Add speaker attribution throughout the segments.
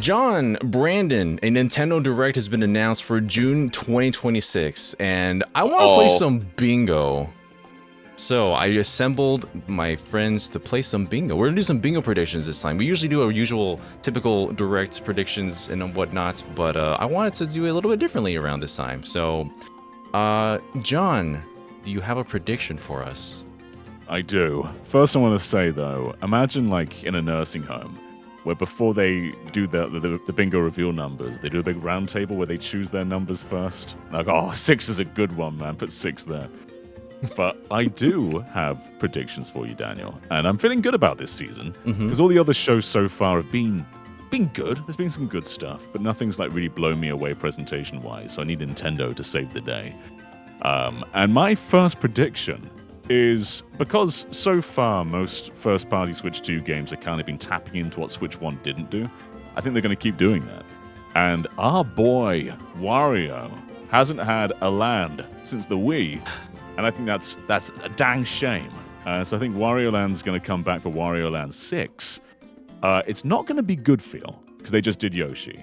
Speaker 1: John, Brandon, a Nintendo Direct has been announced for June 2026, and I want to play some bingo. So I assembled my friends to play some bingo. We're gonna do some bingo predictions this time. We usually do our usual typical Direct predictions and whatnot, but I wanted to do it a little bit differently around this time. So, John, do you have a prediction for us?
Speaker 2: I do. First, I want to say, though, imagine like in a nursing home, where before they do the bingo reveal numbers, they do a big round table where they choose their numbers first. Like, oh, 6 is a good one, man. Put 6 there. But I do have predictions for you, Daniel. And I'm feeling good about this season. Because all the other shows so far have been good. There's been some good stuff. But nothing's like really blown me away presentation-wise. So I need Nintendo to save the day. And my first prediction is because so far most first-party Switch 2 games have kind of been tapping into what Switch 1 didn't do. I think they're going to keep doing that. And our boy, Wario, hasn't had a land since the Wii. And I think that's a dang shame. So I think Wario Land's going to come back for Wario Land 6. It's not going to be good feel, because they just did Yoshi.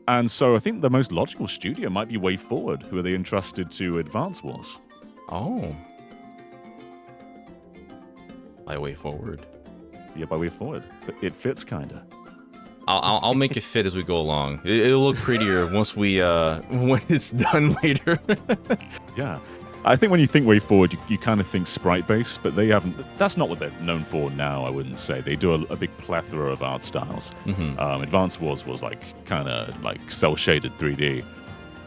Speaker 2: And so I think the most logical studio might be Way Forward, who are they entrusted to Advance Wars.
Speaker 1: Oh. By Way Forward.
Speaker 2: Yeah, by Way Forward. It fits, kinda.
Speaker 1: I'll make it fit as we go along. It'll look prettier once we when it's done later.
Speaker 2: Yeah. I think when you think Way Forward, you kind of think sprite-based, but they haven't. That's not what they're known for now, I wouldn't say. They do a big plethora of art styles. Advance Wars was like kind of like cel-shaded 3D.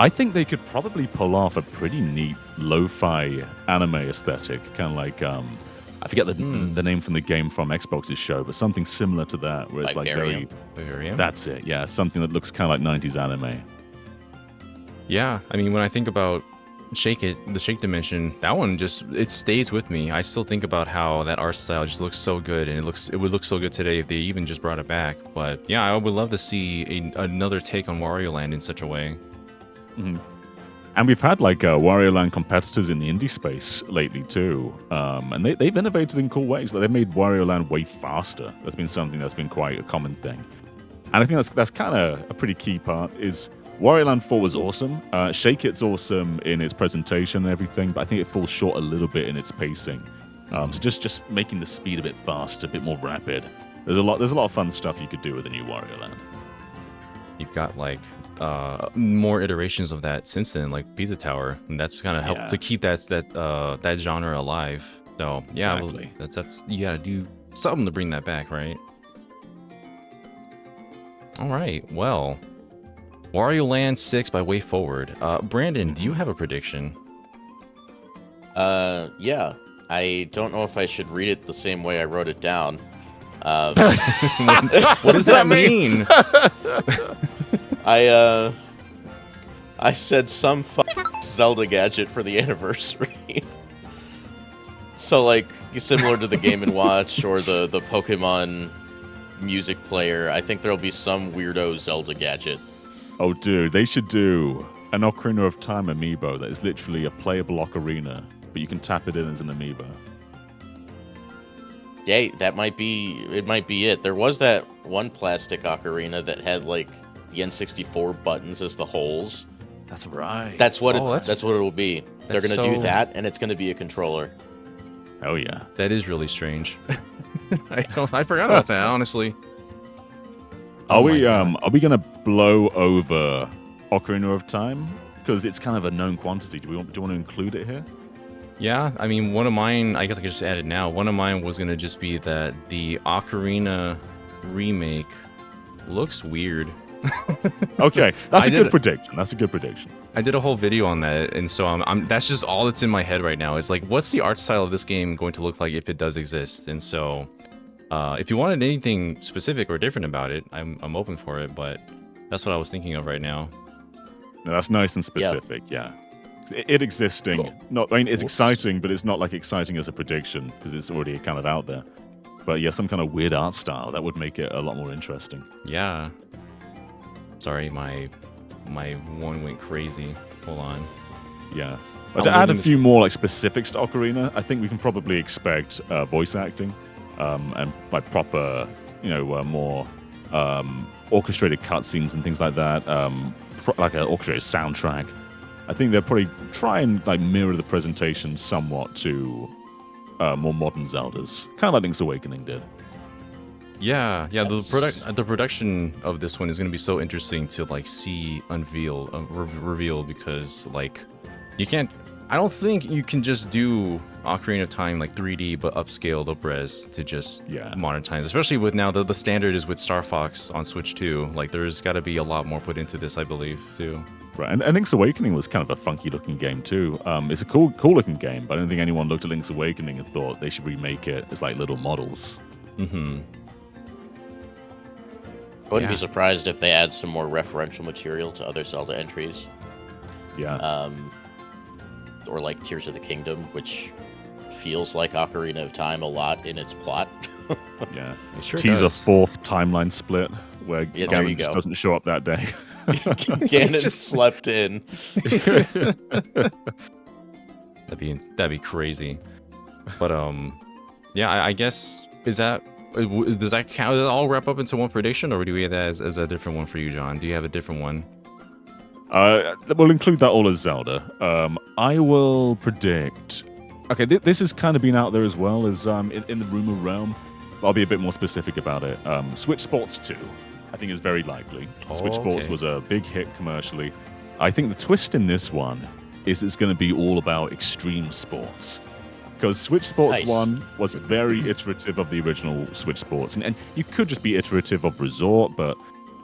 Speaker 2: I think they could probably pull off a pretty neat lo-fi anime aesthetic, kind of like I forget the name from the game from Xbox's show, but something similar to that, where it's like very.
Speaker 1: Vivarium?
Speaker 2: That's it, yeah, something that looks kind of like 90s anime.
Speaker 1: Yeah, I mean, when I think about the Shake Dimension, that one it stays with me. I still think about how that art style just looks so good, and it would look so good today if they even just brought it back. But yeah, I would love to see another take on Wario Land in such a way.
Speaker 2: And we've had like Wario Land competitors in the indie space lately too, and they've innovated in cool ways. Like they've made Wario Land way faster. That's been something that's been quite a common thing, and I think that's kind of a pretty key part. Is Wario Land 4 was awesome. Shake It's awesome in its presentation and everything, but I think it falls short a little bit in its pacing. So just making the speed a bit faster, a bit more rapid. There's a lot of fun stuff you could do with a new Wario Land.
Speaker 1: You've got like more iterations of that since then, like Pizza Tower, and that's kind of helped to keep that genre alive. So yeah,
Speaker 2: exactly.
Speaker 1: that's you gotta do something to bring that back, right? All right, well, Wario Land 6 by Way Forward. Brandon, do you have a prediction?
Speaker 3: Yeah. I don't know if I should read it the same way I wrote it down.
Speaker 1: What does that mean?
Speaker 3: I said some Zelda gadget for the anniversary. So like similar to the Game & Watch or the Pokemon music player, I think there'll be some weirdo Zelda gadget.
Speaker 2: Oh, dude, they should do an Ocarina of Time amiibo that is literally a playable ocarina, but you can tap it in as an amiibo.
Speaker 3: Yeah, that might be it. There was that one plastic ocarina that had like the N64 buttons as the holes.
Speaker 2: That's right.
Speaker 3: That's what that's what it'll be. They're gonna do that, and it's gonna be a controller.
Speaker 2: Oh yeah,
Speaker 1: that is really strange. I forgot about that, honestly.
Speaker 2: Are we gonna blow over Ocarina of Time because it's kind of a known quantity? Do you want to include it here?
Speaker 1: Yeah, I mean, one of mine, I guess I could just add it now. One of mine was going to just be that the Ocarina remake looks weird.
Speaker 2: Okay, that's a good prediction.
Speaker 1: I did a whole video on that, and so that's just all that's in my head right now. It's like, what's the art style of this game going to look like if it does exist? And so, if you wanted anything specific or different about it, I'm open for it, but that's what I was thinking of right now.
Speaker 2: No, that's nice and specific, yeah. It existing, it's exciting, but it's not like exciting as a prediction because it's already kind of out there. But yeah, some kind of weird art style that would make it a lot more interesting.
Speaker 1: Yeah. Sorry, my one went crazy. Hold on.
Speaker 2: Yeah. But to add a few more like specifics to Ocarina, I think we can probably expect voice acting and by proper, more orchestrated cutscenes and things like that, like an orchestrated soundtrack. I think they'll probably try and like mirror the presentation somewhat to more modern Zeldas, kind of like Link's Awakening did.
Speaker 1: Yeah. The production of this one is going to be so interesting to like see reveal because like you can't. I don't think you can just do Ocarina of Time like 3D but upscale the res to just modern times, especially with now the standard is with Star Fox on Switch 2. Like there's got to be a lot more put into this, I believe, too.
Speaker 2: Right, and Link's Awakening was kind of a funky looking game too. It's a cool looking game, but I don't think anyone looked at Link's Awakening and thought they should remake it as like little models.
Speaker 1: Mm-hmm.
Speaker 3: I wouldn't be surprised if they add some more referential material to other Zelda entries.
Speaker 2: Yeah.
Speaker 3: Or like Tears of the Kingdom, which feels like Ocarina of Time a lot in its plot.
Speaker 2: Yeah.
Speaker 1: It sure
Speaker 2: Tease a
Speaker 1: does.
Speaker 2: fourth timeline split where
Speaker 3: there
Speaker 2: Ganon
Speaker 3: you
Speaker 2: just
Speaker 3: go.
Speaker 2: doesn't show up that day.
Speaker 3: Ganon just slept in.
Speaker 1: That'd be crazy. But I guess does that count? Does it all wrap up into one prediction, or do we have that as a different one for you, John? Do you have a different one?
Speaker 2: We'll include that all as Zelda. I will predict. Okay, this has kind of been out there as well as in the rumor realm. I'll be a bit more specific about it. Switch Sports 2, I think is very likely. Switch Sports was a big hit commercially. I think the twist in this one is it's going to be all about extreme sports. Because Switch Sports 1 was very iterative of the original Switch Sports. And you could just be iterative of Resort, but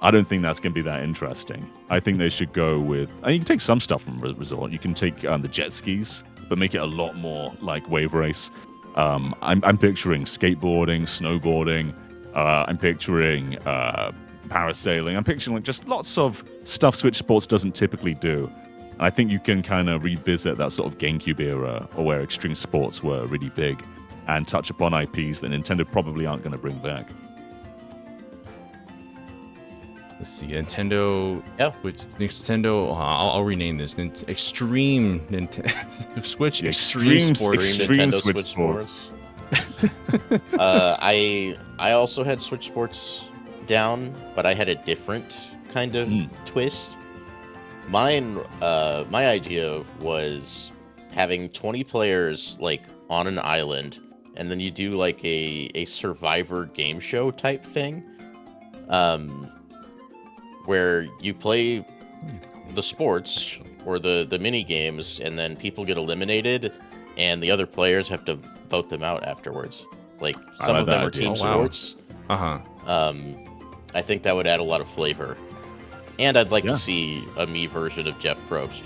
Speaker 2: I don't think that's going to be that interesting. I think they should go with... you can take some stuff from Resort. You can take the jet skis, but make it a lot more like Wave Race. I'm picturing skateboarding, snowboarding. I'm picturing parasailing. I'm picturing like just lots of stuff Switch Sports doesn't typically do. And I think you can kind of revisit that sort of GameCube era, or where extreme sports were really big, and touch upon IPs that Nintendo probably aren't going to bring back.
Speaker 1: Let's see, Nintendo.
Speaker 3: Yeah.
Speaker 1: Which Nintendo? I'll rename this. Extreme Nintendo Switch Extreme Sports.
Speaker 3: Nintendo
Speaker 2: Switch Sports.
Speaker 3: I also had Switch Sports down, but I had a different kind of twist. My idea was having 20 players like on an island, and then you do like a Survivor game show type thing. Where you play the sports or the mini games, and then people get eliminated, and the other players have to vote them out afterwards. Like some of them are team sports. I think that would add a lot of flavor, and I'd like to see a me version of Jeff Probst.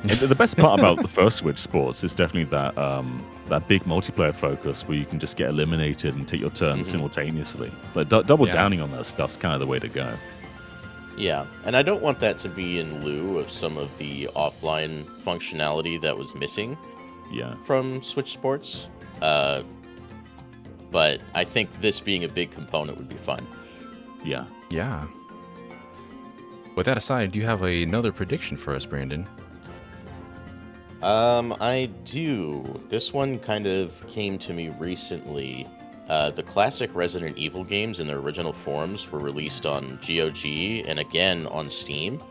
Speaker 2: And the best part about the first Switch Sports is definitely that big multiplayer focus where you can just get eliminated and take your turn simultaneously. So double downing on that stuff's kind of the way to go.
Speaker 3: Yeah, and I don't want that to be in lieu of some of the offline functionality that was missing from Switch Sports. But I think this being a big component would be fun.
Speaker 2: Yeah.
Speaker 1: Yeah. With that aside, do you have another prediction for us, Brandon?
Speaker 3: I do. This one kind of came to me recently. The classic Resident Evil games in their original forms were released on GOG and again on Steam.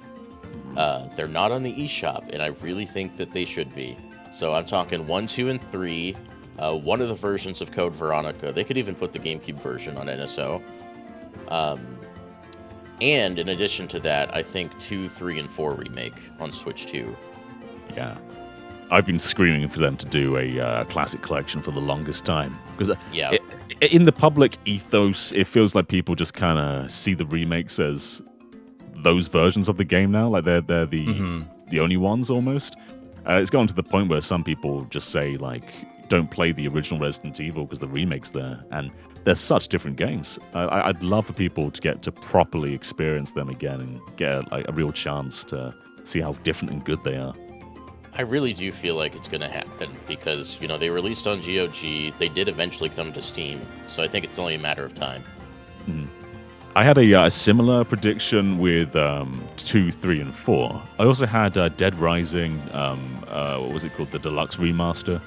Speaker 3: They're not on the eShop, and I really think that they should be. So I'm talking 1, 2, and 3. One of the versions of Code Veronica. They could even put the GameCube version on NSO. And in addition to that, I think 2, 3, and 4 remake on Switch 2.
Speaker 2: Yeah. I've been screaming for them to do a classic collection for the longest time. Because in the public ethos, it feels like people just kind of see the remakes as those versions of the game now. Like they're the only ones almost. It's gotten to the point where some people just say, like, don't play the original Resident Evil because the remake's there. And they're such different games. I'd love for people to get to properly experience them again and get a real chance to see how different and good they are.
Speaker 3: I really do feel like it's going to happen because, you know, they released on GOG. They did eventually come to Steam. So I think it's only a matter of time.
Speaker 2: I had a similar prediction with 2, 3, and 4. I also had Dead Rising, what was it called? The Deluxe Remaster.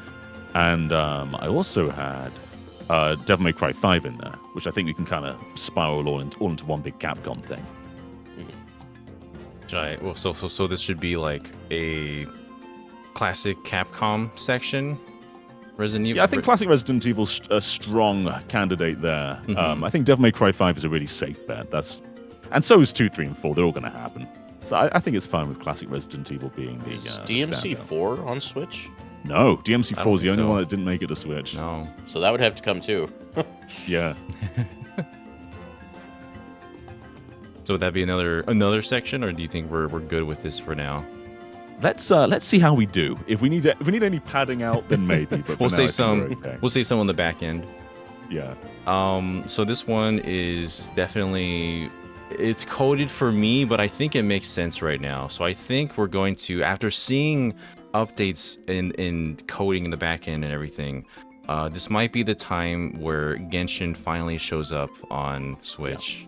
Speaker 2: And I also had Devil May Cry 5 in there, which I think we can kind of spiral all into one big Capcom thing.
Speaker 1: So this should be like a classic Capcom section. Resident Evil.
Speaker 2: Yeah, I think classic Resident Evil's a strong candidate there. I think Devil May Cry 5 is a really safe bet. And so is 2, 3, and 4. They're all going to happen. So I think it's fine with classic Resident Evil being the.
Speaker 3: Is DMC 4 on Switch?
Speaker 2: No, DMC 4 is the only
Speaker 1: so.
Speaker 2: one that didn't make it to Switch.
Speaker 1: No.
Speaker 3: So that would have to come too.
Speaker 2: Yeah.
Speaker 1: So would that be another section, or do you think we're good with this for now?
Speaker 2: Let's see how we do. If we need any padding out, then maybe. But
Speaker 1: We'll
Speaker 2: for
Speaker 1: say
Speaker 2: now, I think
Speaker 1: some.
Speaker 2: we're okay.
Speaker 1: We'll say some on the back end.
Speaker 2: Yeah.
Speaker 1: So this one is definitely, it's coded for me, but I think it makes sense right now. So I think we're going to, after seeing updates in coding in the back end and everything, this might be the time where Genshin finally shows up on Switch. Yeah.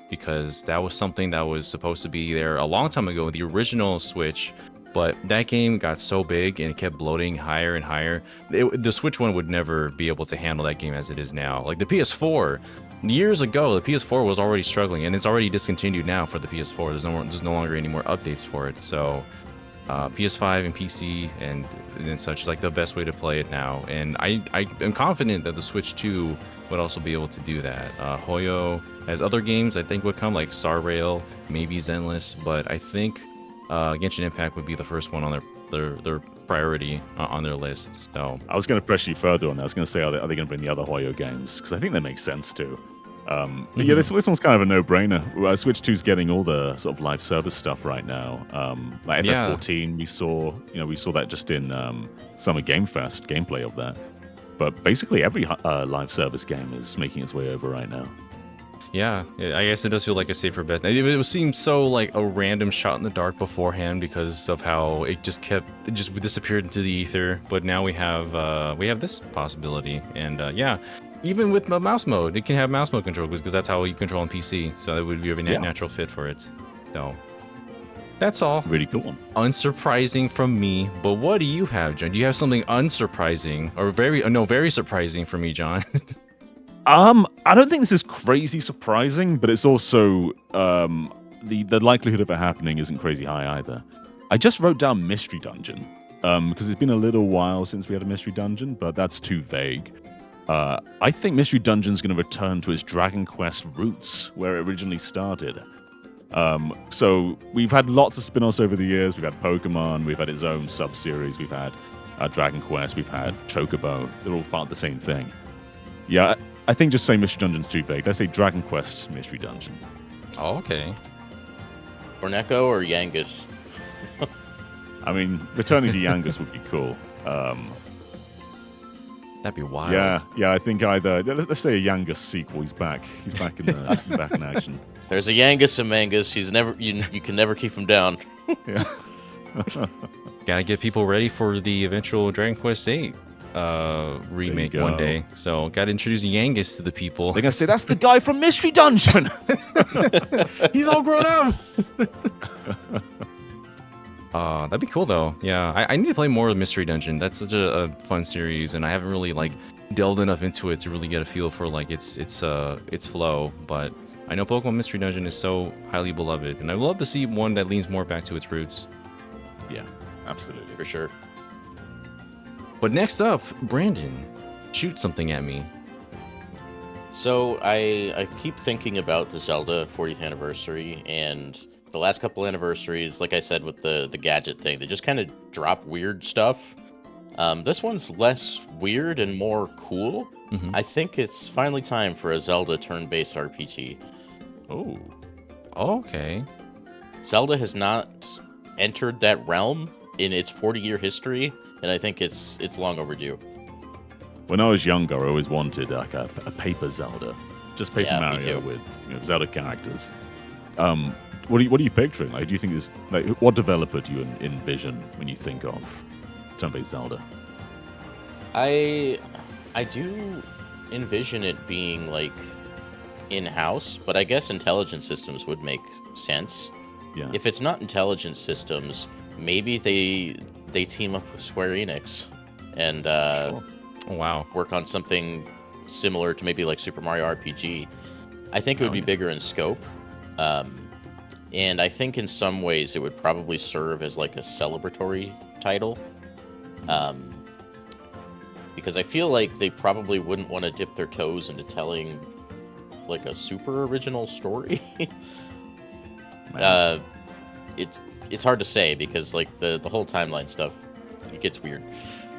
Speaker 1: Because that was something that was supposed to be there a long time ago, the original Switch. But that game got so big and it kept bloating higher and higher. The Switch one would never be able to handle that game as it is now. Like the PS4, years ago, the PS4 was already struggling, and it's already discontinued now for the PS4. There's no longer any more updates for it. So PS5 and PC and such is like the best way to play it now. And I am confident that the Switch 2 would also be able to do that. Hoyo has other games I think would come, like Star Rail, maybe Zenless, but I think Genshin Impact would be the first one on their priority on their list. So
Speaker 2: I was going to press you further on that. I was going to say, are they going to bring the other Hoyo games? Because I think that makes sense too. But yeah, this one's kind of a no-brainer. Switch 2's getting all the sort of live service stuff right now. Like FF14, we saw that just in Summer Game Fest gameplay of that. But basically, every live service game is making its way over right now.
Speaker 1: Yeah, I guess it does feel like a safer bet. It seemed so like a random shot in the dark beforehand because of how it just disappeared into the ether. But now we have this possibility, and even with the mouse mode, it can have mouse mode control because that's how you control on PC. So that would be a natural fit for it. So that's all.
Speaker 2: Really cool.
Speaker 1: Unsurprising from me, but what do you have, John? Do you have something unsurprising or very surprising for me, John?
Speaker 2: I don't think this is crazy surprising, but it's also the likelihood of it happening isn't crazy high either. I just wrote down Mystery Dungeon because it's been a little while since we had a Mystery Dungeon, but that's too vague. I think Mystery Dungeon's going to return to its Dragon Quest roots, where it originally started. So we've had lots of spin-offs over the years. We've had Pokemon, we've had its own sub-series, we've had Dragon Quest, we've had Chocobo. They're all part of the same thing. Yeah, I think just say Mystery Dungeon's too vague. Let's say Dragon Quest Mystery Dungeon.
Speaker 1: Oh, okay.
Speaker 3: Orneko or Yangus?
Speaker 2: I mean, returning to Yangus would be cool.
Speaker 1: That'd be wild.
Speaker 2: Yeah. I think either let's say a Yangus sequel. He's back. He's back back in action.
Speaker 3: There's a Yangus and Mangus. He's never you can never keep him down.
Speaker 2: Yeah.
Speaker 1: Gotta get people ready for the eventual Dragon Quest VIII remake one day. So gotta introduce Yangus to the people.
Speaker 2: They're gonna say that's the guy from Mystery Dungeon.
Speaker 1: He's all grown up. That'd be cool though. Yeah, I need to play more of Mystery Dungeon. That's such a fun series, and I haven't really like delved enough into it to really get a feel for like its flow. But I know Pokemon Mystery Dungeon is so highly beloved, and I would love to see one that leans more back to its roots.
Speaker 2: Yeah, absolutely,
Speaker 3: for sure.
Speaker 1: But next up, Brandon, shoot something at me.
Speaker 3: So I keep thinking about the Zelda 40th anniversary, and the last couple anniversaries, like I said with the gadget thing, they just kind of drop weird stuff. This one's less weird and more cool. Mm-hmm. I think it's finally time for a Zelda turn-based RPG.
Speaker 1: Oh, okay.
Speaker 3: Zelda has not entered that realm in its 40-year history, and I think it's long overdue.
Speaker 2: When I was younger, I always wanted like a paper Zelda, just Paper Mario with Zelda characters. What are you picturing? Like, do you think this? Like, what developer do you envision when you think of turn-based Zelda?
Speaker 3: I do envision it being like in-house, but I guess intelligent systems would make sense.
Speaker 2: Yeah.
Speaker 3: If it's not intelligent systems, maybe they team up with Square Enix and
Speaker 1: sure. Oh, wow,
Speaker 3: work on something similar to maybe like Super Mario RPG. I think it would be bigger in scope. And I think in some ways it would probably serve as like a celebratory title. Because I feel like they probably wouldn't want to dip their toes into telling like a super original story. It's hard to say because like the whole timeline stuff, it gets weird.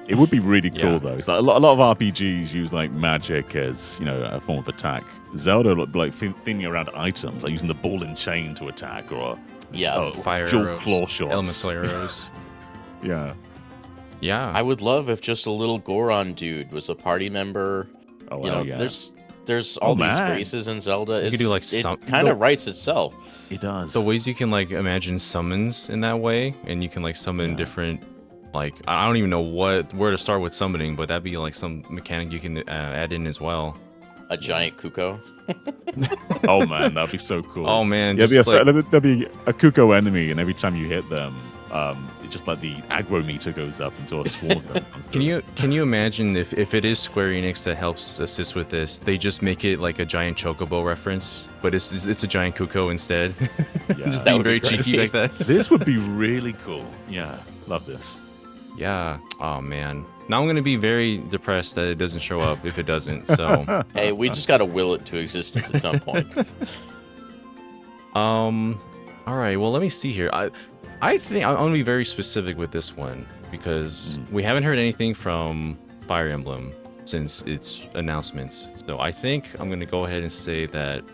Speaker 2: It would be really cool though. It's like a lot of RPGs use like magic as a form of attack. Zelda like theming around items, like using the ball and chain to attack, or
Speaker 1: fire
Speaker 2: dual
Speaker 1: arrows,
Speaker 2: claw shots,
Speaker 1: elemental arrows.
Speaker 2: Yeah.
Speaker 3: I would love if just a little Goron dude was a party member.
Speaker 2: Oh,
Speaker 3: there's all these races in Zelda.
Speaker 1: You could do like
Speaker 3: it kind of writes itself.
Speaker 2: It does.
Speaker 1: The ways you can like imagine summons in that way, and you can like summon different. Like I don't even know where to start with summoning, but that'd be like some mechanic you can add in as well.
Speaker 3: A giant Kuko.
Speaker 2: Oh man, that'd be so cool.
Speaker 1: Oh man,
Speaker 2: there'd be a Kuko enemy, and every time you hit them, it just like the aggro meter goes up until a swarm comes through.
Speaker 1: Can you imagine if it is Square Enix that helps assist with this, they just make it like a giant chocobo reference, but it's a giant Kuko instead.
Speaker 2: Yeah,
Speaker 1: just being very cheeky like that.
Speaker 2: This would be really cool. Yeah, love this.
Speaker 1: Yeah. Oh man. Now I'm gonna be very depressed that it doesn't show up if it doesn't. So.
Speaker 3: Hey, we just gotta will it to existence at some point.
Speaker 1: All right. Well, let me see here. I think I'm gonna be very specific with this one because we haven't heard anything from Fire Emblem since its announcements. So I think I'm gonna go ahead and say that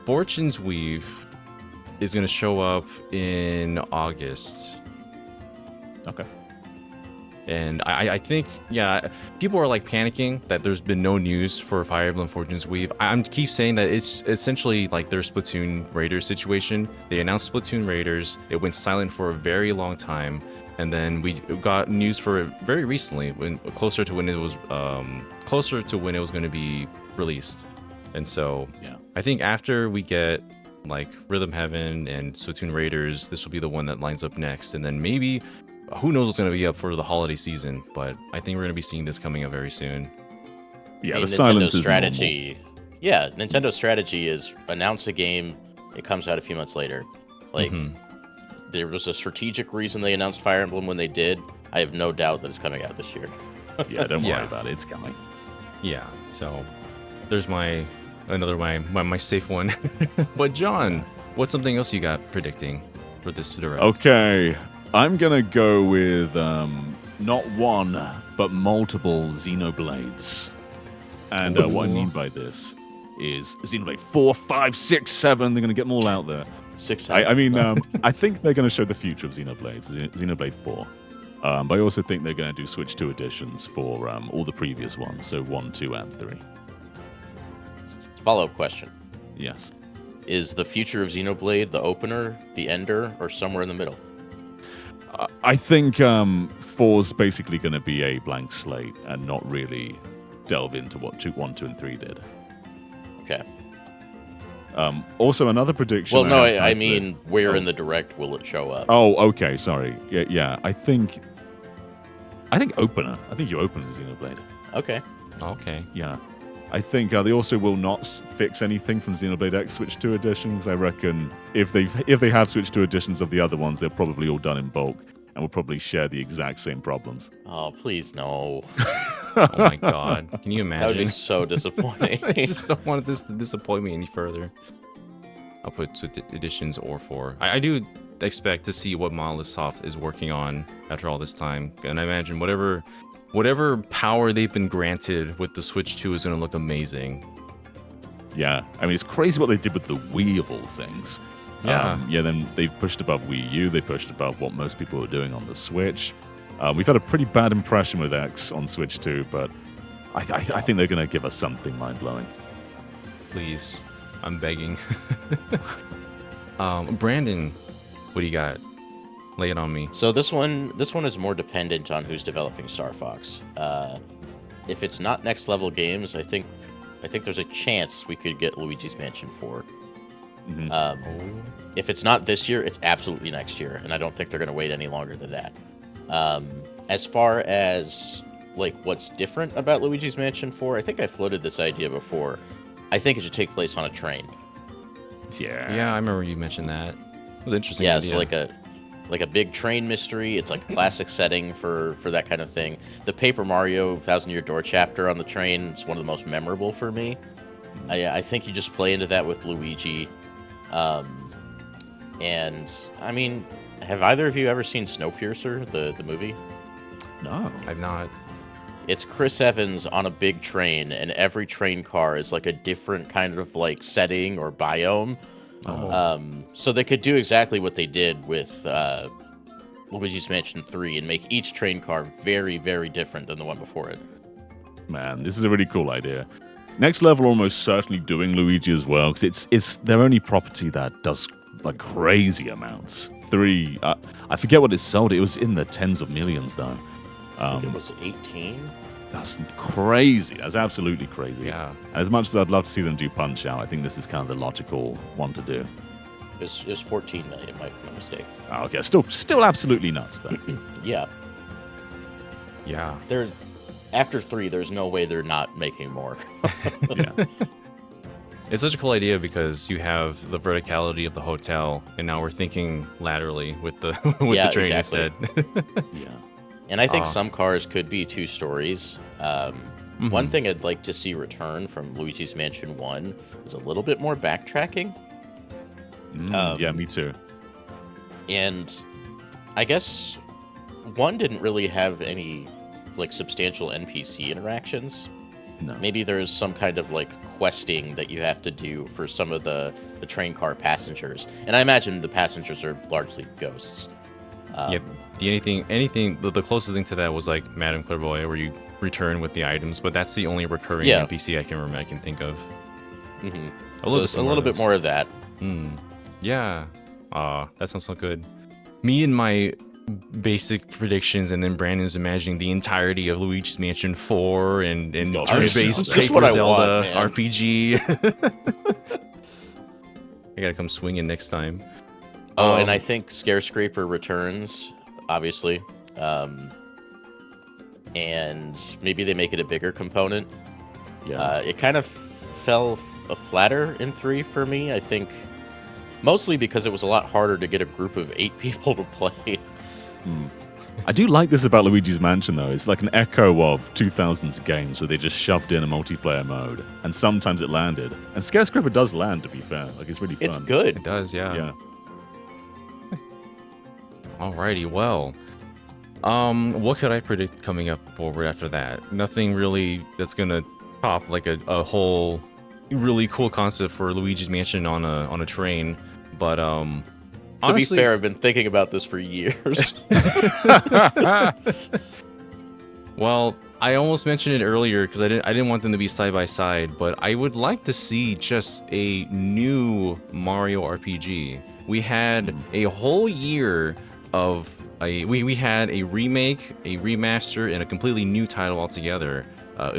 Speaker 1: Fortune's Weave is gonna show up in August.
Speaker 2: Okay.
Speaker 1: And I think, people are like panicking that there's been no news for Fire Emblem Fortune's Weave. I keep saying that it's essentially like their Splatoon Raiders situation. They announced Splatoon Raiders. It went silent for a very long time. And then we got news for it very recently, closer to when it was going to be released. And so I think after we get like Rhythm Heaven and Splatoon Raiders, this will be the one that lines up next. And then maybe who knows what's going to be up for the holiday season, but I think we're going to be seeing this coming up very soon.
Speaker 2: Yeah, the silence is
Speaker 3: strategy. Yeah, Nintendo's strategy is announce a game, it comes out a few months later. Like, there was a strategic reason they announced Fire Emblem when they did. I have no doubt that it's coming out this year.
Speaker 2: Yeah, don't worry about it. It's coming.
Speaker 1: Yeah, so there's my safe one. But John, what's something else you got predicting for this direct?
Speaker 2: Okay. I'm going to go with not one, but multiple Xenoblades. And what I mean by this is Xenoblade 4, 5, 6, 7. They're going to get them all out there.
Speaker 3: 6, 7.
Speaker 2: I mean, I think they're going to show the future of Xenoblades, Xenoblade 4. But I also think they're going to do Switch 2 editions for all the previous ones. So 1, 2, and 3.
Speaker 3: Follow-up question.
Speaker 2: Yes.
Speaker 3: Is the future of Xenoblade the opener, the ender, or somewhere in the middle?
Speaker 2: I think 4's basically going to be a blank slate and not really delve into what 1, 2, and 3 did.
Speaker 3: Okay.
Speaker 2: Also, another prediction.
Speaker 3: Well, no, I mean, where in the direct will it show up?
Speaker 2: Oh, okay, sorry. Yeah. I think opener. I think you open Xenoblade.
Speaker 3: Okay.
Speaker 2: Yeah. I think they also will not fix anything from Xenoblade X Switch 2 edition, because I reckon if they have Switch 2 editions of the other ones, they're probably all done in bulk and will probably share the exact same problems.
Speaker 3: Oh, please no.
Speaker 1: Oh my god. Can you imagine?
Speaker 3: That would be so disappointing.
Speaker 1: I just don't want this to disappoint me any further. I'll put Switch editions or 4. I do expect to see what Monolith Soft is working on after all this time. And I imagine whatever power they've been granted with the Switch 2 is going to look amazing.
Speaker 2: Yeah, I mean, it's crazy what they did with the Wii of all things.
Speaker 1: Yeah.
Speaker 2: Then they've pushed above Wii U. They pushed above what most people are doing on the Switch. We've had a pretty bad impression with X on Switch 2, but I think they're going to give us something mind-blowing.
Speaker 1: Please. I'm begging. Brandon, what do you got? Lay it on me.
Speaker 3: So this one is more dependent on who's developing Star Fox. If it's not Next Level Games, I think there's a chance we could get Luigi's Mansion 4. If it's not this year, it's absolutely next year, and I don't think they're going to wait any longer than that. As far as like what's different about Luigi's Mansion 4, I think I floated this idea before. I think it should take place on a train.
Speaker 1: Yeah, I remember you mentioned that. It was an interesting
Speaker 3: Yeah,
Speaker 1: idea.
Speaker 3: so like a big train mystery. It's like a classic setting for that kind of thing. The Paper Mario Thousand Year Door chapter on the train is one of the most memorable for me. I think you just play into that with Luigi. And I mean, have either of you ever seen Snowpiercer, the movie?
Speaker 2: No.
Speaker 1: I've not.
Speaker 3: It's Chris Evans on a big train, and every train car is like a different kind of like setting or biome.
Speaker 1: Oh.
Speaker 3: So they could do exactly what they did with Luigi's Mansion 3 and make each train car very, very different than the one before it.
Speaker 2: Man, this is a really cool idea. Next Level almost certainly doing Luigi as well, because it's their only property that does like crazy amounts. 3, I forget what it sold. It was in the tens of millions though.
Speaker 3: I think it was 18.
Speaker 2: That's crazy. That's absolutely crazy.
Speaker 1: Yeah.
Speaker 2: As much as I'd love to see them do Punch Out, I think this is kind of the logical one to do.
Speaker 3: It was 14 million, my mistake.
Speaker 2: Oh, okay, still absolutely nuts though.
Speaker 3: Yeah.
Speaker 1: Yeah.
Speaker 3: After 3, there's no way they're not making more.
Speaker 2: Yeah.
Speaker 1: It's such a cool idea because you have the verticality of the hotel, and now we're thinking laterally with the
Speaker 3: Yeah,
Speaker 1: the train
Speaker 3: exactly.
Speaker 1: instead.
Speaker 2: Yeah.
Speaker 3: And I think some cars could be 2 stories. One thing I'd like to see return from Luigi's Mansion 1 is a little bit more backtracking.
Speaker 2: Yeah, me too.
Speaker 3: And I guess 1 didn't really have any like substantial NPC interactions.
Speaker 2: No.
Speaker 3: Maybe there's some kind of like questing that you have to do for some of the train car passengers. And I imagine the passengers are largely ghosts.
Speaker 1: Yep. The closest thing to that was like Madame Clairvoyant, where you return with the items, but that's the only recurring NPC I can think of.
Speaker 3: Mm-hmm.
Speaker 1: So
Speaker 3: it's a little bit more of that.
Speaker 1: Yeah. That sounds so good. Me and my basic predictions, and then Brandon's imagining the entirety of Luigi's Mansion 4 and turn-based
Speaker 3: just what
Speaker 1: Paper
Speaker 3: I
Speaker 1: Zelda
Speaker 3: want, man.
Speaker 1: RPG. I gotta come swinging next time.
Speaker 3: Oh, and I think Scarescraper returns, obviously. And maybe they make it a bigger component.
Speaker 2: Yeah.
Speaker 3: It kind of fell flatter in 3 for me, I think. Mostly because it was a lot harder to get a group of 8 people to play.
Speaker 2: I do like this about Luigi's Mansion, though. It's like an echo of 2000s games where they just shoved in a multiplayer mode, and sometimes it landed. And Scarescraper does land, to be fair. Like, it's really fun.
Speaker 3: It's good.
Speaker 1: It does, yeah.
Speaker 2: Yeah.
Speaker 1: Alrighty, well. What could I predict coming up forward after that? Nothing really that's gonna top like a whole really cool concept for Luigi's Mansion on a train. But
Speaker 3: To
Speaker 1: honestly,
Speaker 3: be fair, I've been thinking about this for years.
Speaker 1: well, I almost mentioned it earlier because I didn't want them to be side by side, but I would like to see just a new Mario RPG. We had a whole year of we had a remake, a remaster, and a completely new title altogether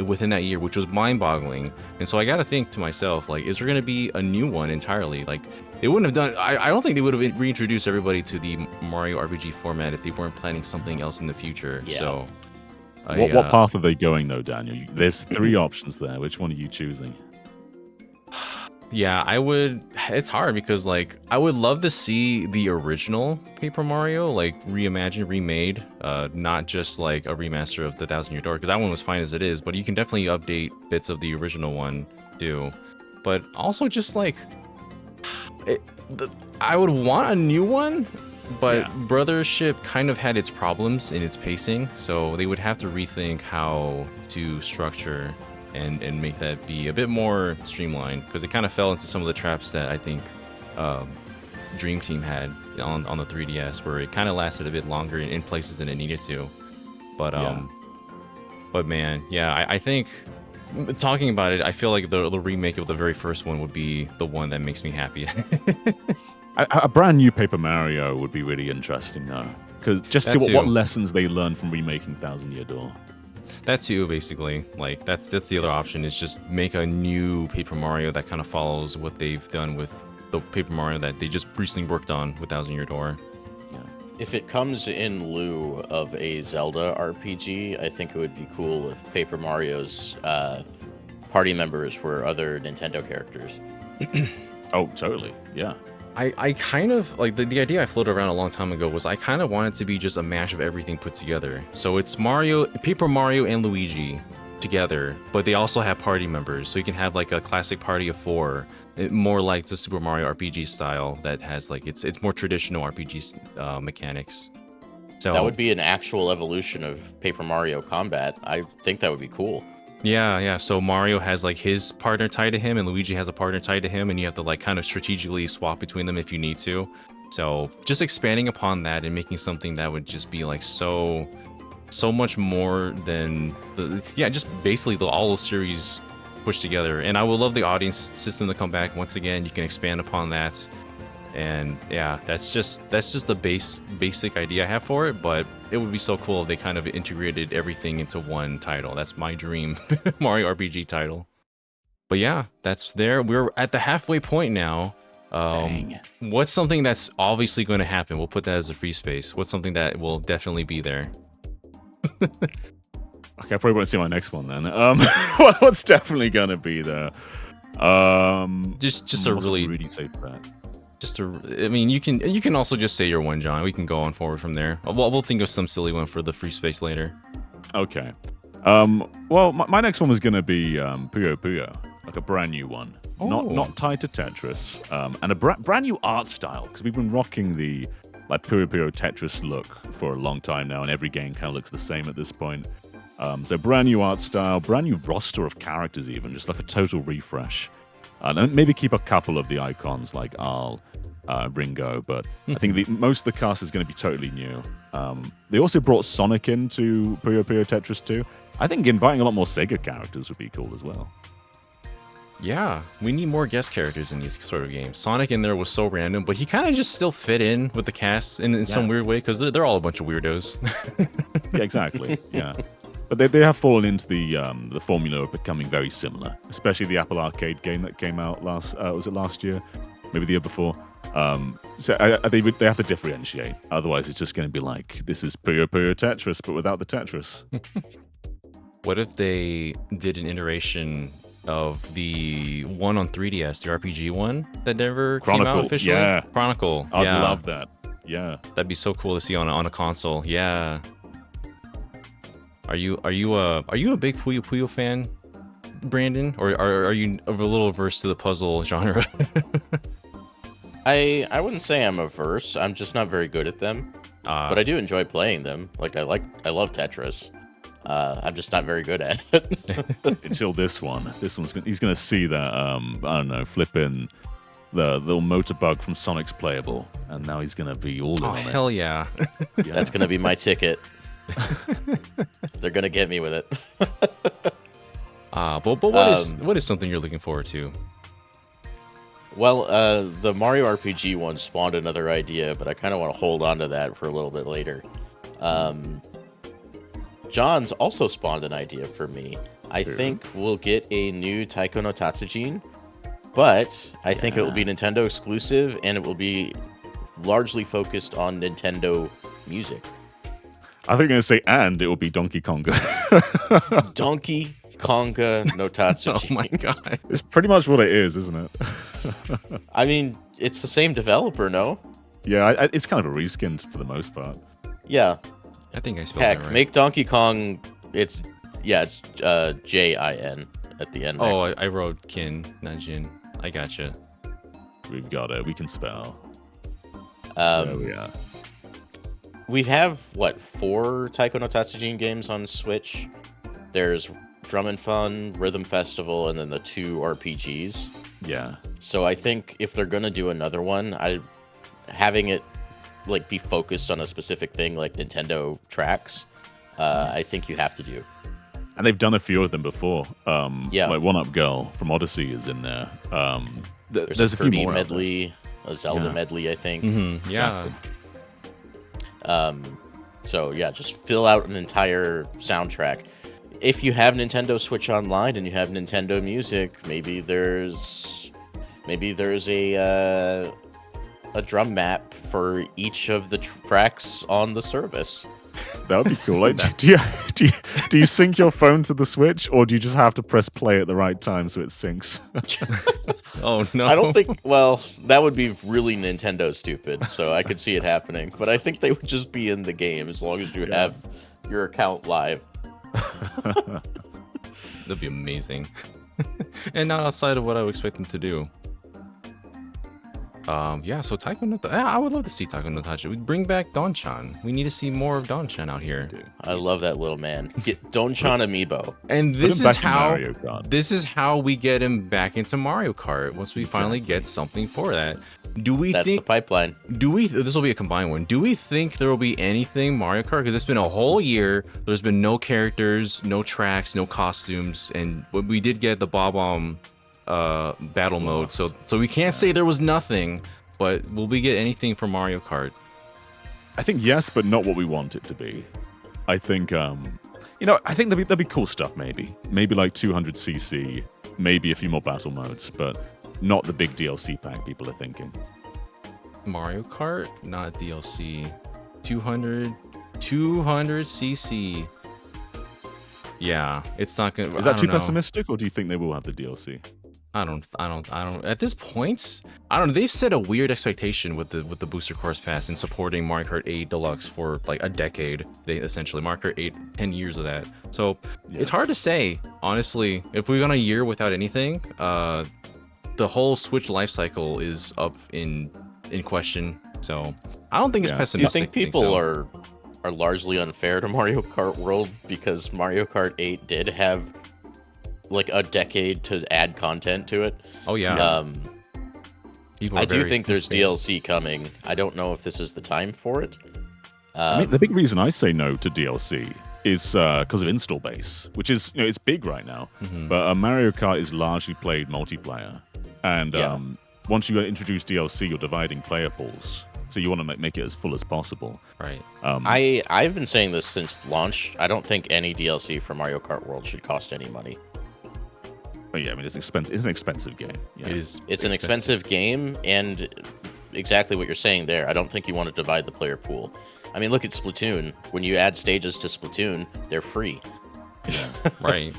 Speaker 1: within that year, which was mind-boggling. And so I got to think to myself, like, is there going to be a new one entirely? Like, they wouldn't have done. I don't think they would have reintroduced everybody to the Mario RPG format if they weren't planning something else in the future.
Speaker 3: Yeah.
Speaker 1: So,
Speaker 2: What path are they going, though, Daniel? There's 3 options there. Which one are you choosing?
Speaker 1: yeah, I would. It's hard because like I would love to see the original Paper Mario like reimagined, remade, not just like a remaster of the Thousand Year Door, because that one was fine as it is. But you can definitely update bits of the original one too. But also just like. I would want a new one, but Brothership kind of had its problems in its pacing, so they would have to rethink how to structure and make that be a bit more streamlined, because it kind of fell into some of the traps that I think Dream Team had on the 3DS, where it kind of lasted a bit longer in places than it needed to. But man, yeah, I think. Talking about it, I feel like the remake of the very first one would be the one that makes me happy.
Speaker 2: A brand new Paper Mario would be really interesting, though. Because just see what lessons they learned from remaking Thousand Year Door.
Speaker 1: That too, basically. Like, that's the other option, is just make a new Paper Mario that kind of follows what they've done with the Paper Mario that they just recently worked on with Thousand Year Door.
Speaker 2: Yeah.
Speaker 3: If it comes in lieu of a Zelda RPG, I think it would be cool if Paper Mario's party members were other Nintendo characters.
Speaker 2: Oh, totally. Yeah.
Speaker 1: I kind of like the idea I floated around a long time ago was I kind of wanted to be just a mash of everything put together. So it's Paper Mario and Luigi together, but they also have party members. So you can have like a classic party of 4, more like the Super Mario RPG style that has like it's more traditional RPG mechanics. So
Speaker 3: that would be an actual evolution of Paper Mario combat. I think that would be cool.
Speaker 1: Yeah. So Mario has like his partner tied to him, and Luigi has a partner tied to him, and you have to like kind of strategically swap between them if you need to. So just expanding upon that and making something that would just be like so much more than just basically all those series pushed together. And I would love the audience system to come back once again. You can expand upon that. And yeah, that's just the basic idea I have for it, but it would be so cool if they kind of integrated everything into one title. That's my dream Mario RPG title. But yeah, that's there. We're at the halfway point now.
Speaker 2: Dang.
Speaker 1: What's something that's obviously going to happen? We'll put that as a free space. What's something that will definitely be there?
Speaker 2: Okay, I probably won't see my next one then. What's definitely gonna be there?
Speaker 1: Just a
Speaker 2: really safe bet.
Speaker 1: I mean, you can also just say your one, John. We can go on forward from there. We'll think of some silly one for the free space later.
Speaker 2: Okay. Well, my next one was gonna be Puyo Puyo, like a brand new one, not tied to Tetris, and a brand new art style, because we've been rocking the like Puyo Puyo Tetris look for a long time now, and every game kind of looks the same at this point. So brand new art style, brand new roster of characters, even just like a total refresh. And maybe keep a couple of the icons like Arl, Ringo, but I think most of the cast is going to be totally new. They also brought Sonic into Puyo Puyo Tetris 2. I think inviting a lot more Sega characters would be cool as well.
Speaker 1: Yeah, we need more guest characters in these sort of games. Sonic in there was so random, but he kind of just still fit in with the cast in some weird way, because they're all a bunch of weirdos.
Speaker 2: Yeah, exactly. Yeah. But they have fallen into the formula of becoming very similar, especially the Apple Arcade game that came out last year, maybe the year before. So they have to differentiate. Otherwise, it's just going to be like, this is Puyo Puyo Tetris, but without the Tetris.
Speaker 1: What if they did an iteration of the one on 3DS, the RPG one that never came out officially?
Speaker 2: Yeah.
Speaker 1: Chronicle.
Speaker 2: I'd love that. Yeah.
Speaker 1: That'd be so cool to see on a console. Yeah. Are you a big Puyo Puyo fan, Brandon, or are you a little averse to the puzzle genre?
Speaker 3: I wouldn't say I'm averse. I'm just not very good at them. But I do enjoy playing them. Like I love Tetris. I'm just not very good at it.
Speaker 2: Until this one. He's gonna see that I don't know, flipping the little motor bug from Sonic's playable, and now he's gonna be all in on it.
Speaker 1: Oh hell yeah.
Speaker 3: That's gonna be my ticket. They're gonna get me with it.
Speaker 1: But what is something you're looking forward to?
Speaker 3: Well, the Mario RPG one spawned another idea, but I kind of want to hold on to that for a little bit later. John's also spawned an idea for me. I think we'll get a new Taiko no Tatsujin, but I think it will be Nintendo exclusive, and it will be largely focused on Nintendo music.
Speaker 2: I think I'm going to say, and it will be Donkey Konga.
Speaker 3: Donkey Konga no Tatsujin.
Speaker 1: Oh my god.
Speaker 2: It's pretty much what it is, isn't it?
Speaker 3: I mean, it's the same developer, no?
Speaker 2: Yeah, it's kind of a reskin for the most part.
Speaker 3: Yeah.
Speaker 1: I think I spelled that right.
Speaker 3: Make Donkey Kong, it's J-I-N at the end.
Speaker 1: Oh, I wrote kin, not Jin. I gotcha.
Speaker 2: We've got it. We can spell.
Speaker 3: There we are. We have, 4 Taiko no Tatsujin games on Switch? There's Drum and Fun, Rhythm Festival, and then the 2 RPGs.
Speaker 2: Yeah.
Speaker 3: So I think if they're going to do another one, having it be focused on a specific thing like Nintendo tracks, I think you have to do.
Speaker 2: And they've done a few of them before.
Speaker 3: Like
Speaker 2: One Up Girl from Odyssey is in there.
Speaker 3: There's a Kirby medley, a Zelda medley, I think.
Speaker 1: Mm-hmm. Yeah.
Speaker 3: So yeah, just fill out an entire soundtrack. If you have Nintendo Switch Online and you have Nintendo Music, maybe there's a drum map for each of the tracks on the service.
Speaker 2: That would be cool. Like, do you sync your phone to the Switch, or do you just have to press play at the right time so it syncs?
Speaker 1: Oh no!
Speaker 3: I don't think. Well, that would be really Nintendo stupid. So I could see it happening, but I think they would just be in the game as long as you have your account live.
Speaker 1: That'd be amazing, and not outside of what I would expect them to do. Yeah, so Taiko no I would love to see Taiko no Tachi. We bring back Don-chan. We need to see more of Don-chan out here.
Speaker 3: I love that little man. Get Don-chan amiibo.
Speaker 1: And this is how we get him back into Mario Kart once we finally get something for that. That's the pipeline. This will be a combined one. Do we think there will be anything Mario Kart? Because it's been a whole year. There's been no characters, no tracks, no costumes, and we did get the Bob-omb battle mode, so we can't say there was nothing, but will we get anything from Mario Kart?
Speaker 2: I think yes, but not what we want it to be. I think I think there'll be cool stuff, maybe like 200cc, maybe a few more battle modes, but not the big DLC pack people are thinking.
Speaker 1: Mario Kart, not DLC. 200cc. Yeah, it's not gonna.
Speaker 2: Is that too pessimistic, or do you think they will have the DLC?
Speaker 1: I don't. At this point, I don't know. They've set a weird expectation with the booster course pass and supporting Mario Kart 8 Deluxe for like a decade. They essentially Mario Kart 8, 10 years of that. So it's hard to say, honestly. If we've gone a year without anything, the whole Switch life cycle is up in question. So I don't think it's pessimistic.
Speaker 3: Do you think people are largely unfair to Mario Kart World because Mario Kart 8 did have like a decade to add content to it?
Speaker 1: Oh yeah.
Speaker 3: I do think there's DLC coming. I don't know if this is the time for it.
Speaker 2: I mean, the big reason I say no to DLC is because of install base, which is it's big right now.
Speaker 1: Mm-hmm.
Speaker 2: But Mario Kart is largely played multiplayer, and once you introduce DLC, you're dividing player pools. So you want to make it as full as possible.
Speaker 1: Right.
Speaker 3: I've been saying this since launch. I don't think any DLC for Mario Kart World should cost any money.
Speaker 2: But yeah, I mean, it's expensive. It's an expensive game. Yeah.
Speaker 3: It's an expensive game, and exactly what you're saying there. I don't think you want to divide the player pool. I mean, look at Splatoon. When you add stages to Splatoon, they're free.
Speaker 1: Yeah. Right.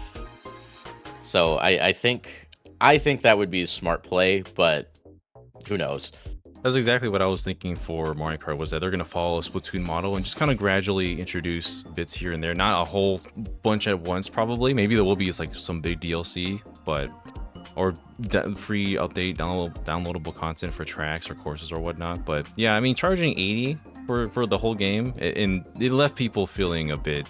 Speaker 3: So I think that would be a smart play, but who knows?
Speaker 1: That's exactly what I was thinking for Mario Kart, was that they're going to follow a Splatoon model and just kind of gradually introduce bits here and there. Not a whole bunch at once, probably. Maybe there will be like some big DLC, or free update, downloadable content for tracks or courses or whatnot. But yeah, I mean, charging $80 for the whole game, and it left people feeling a bit,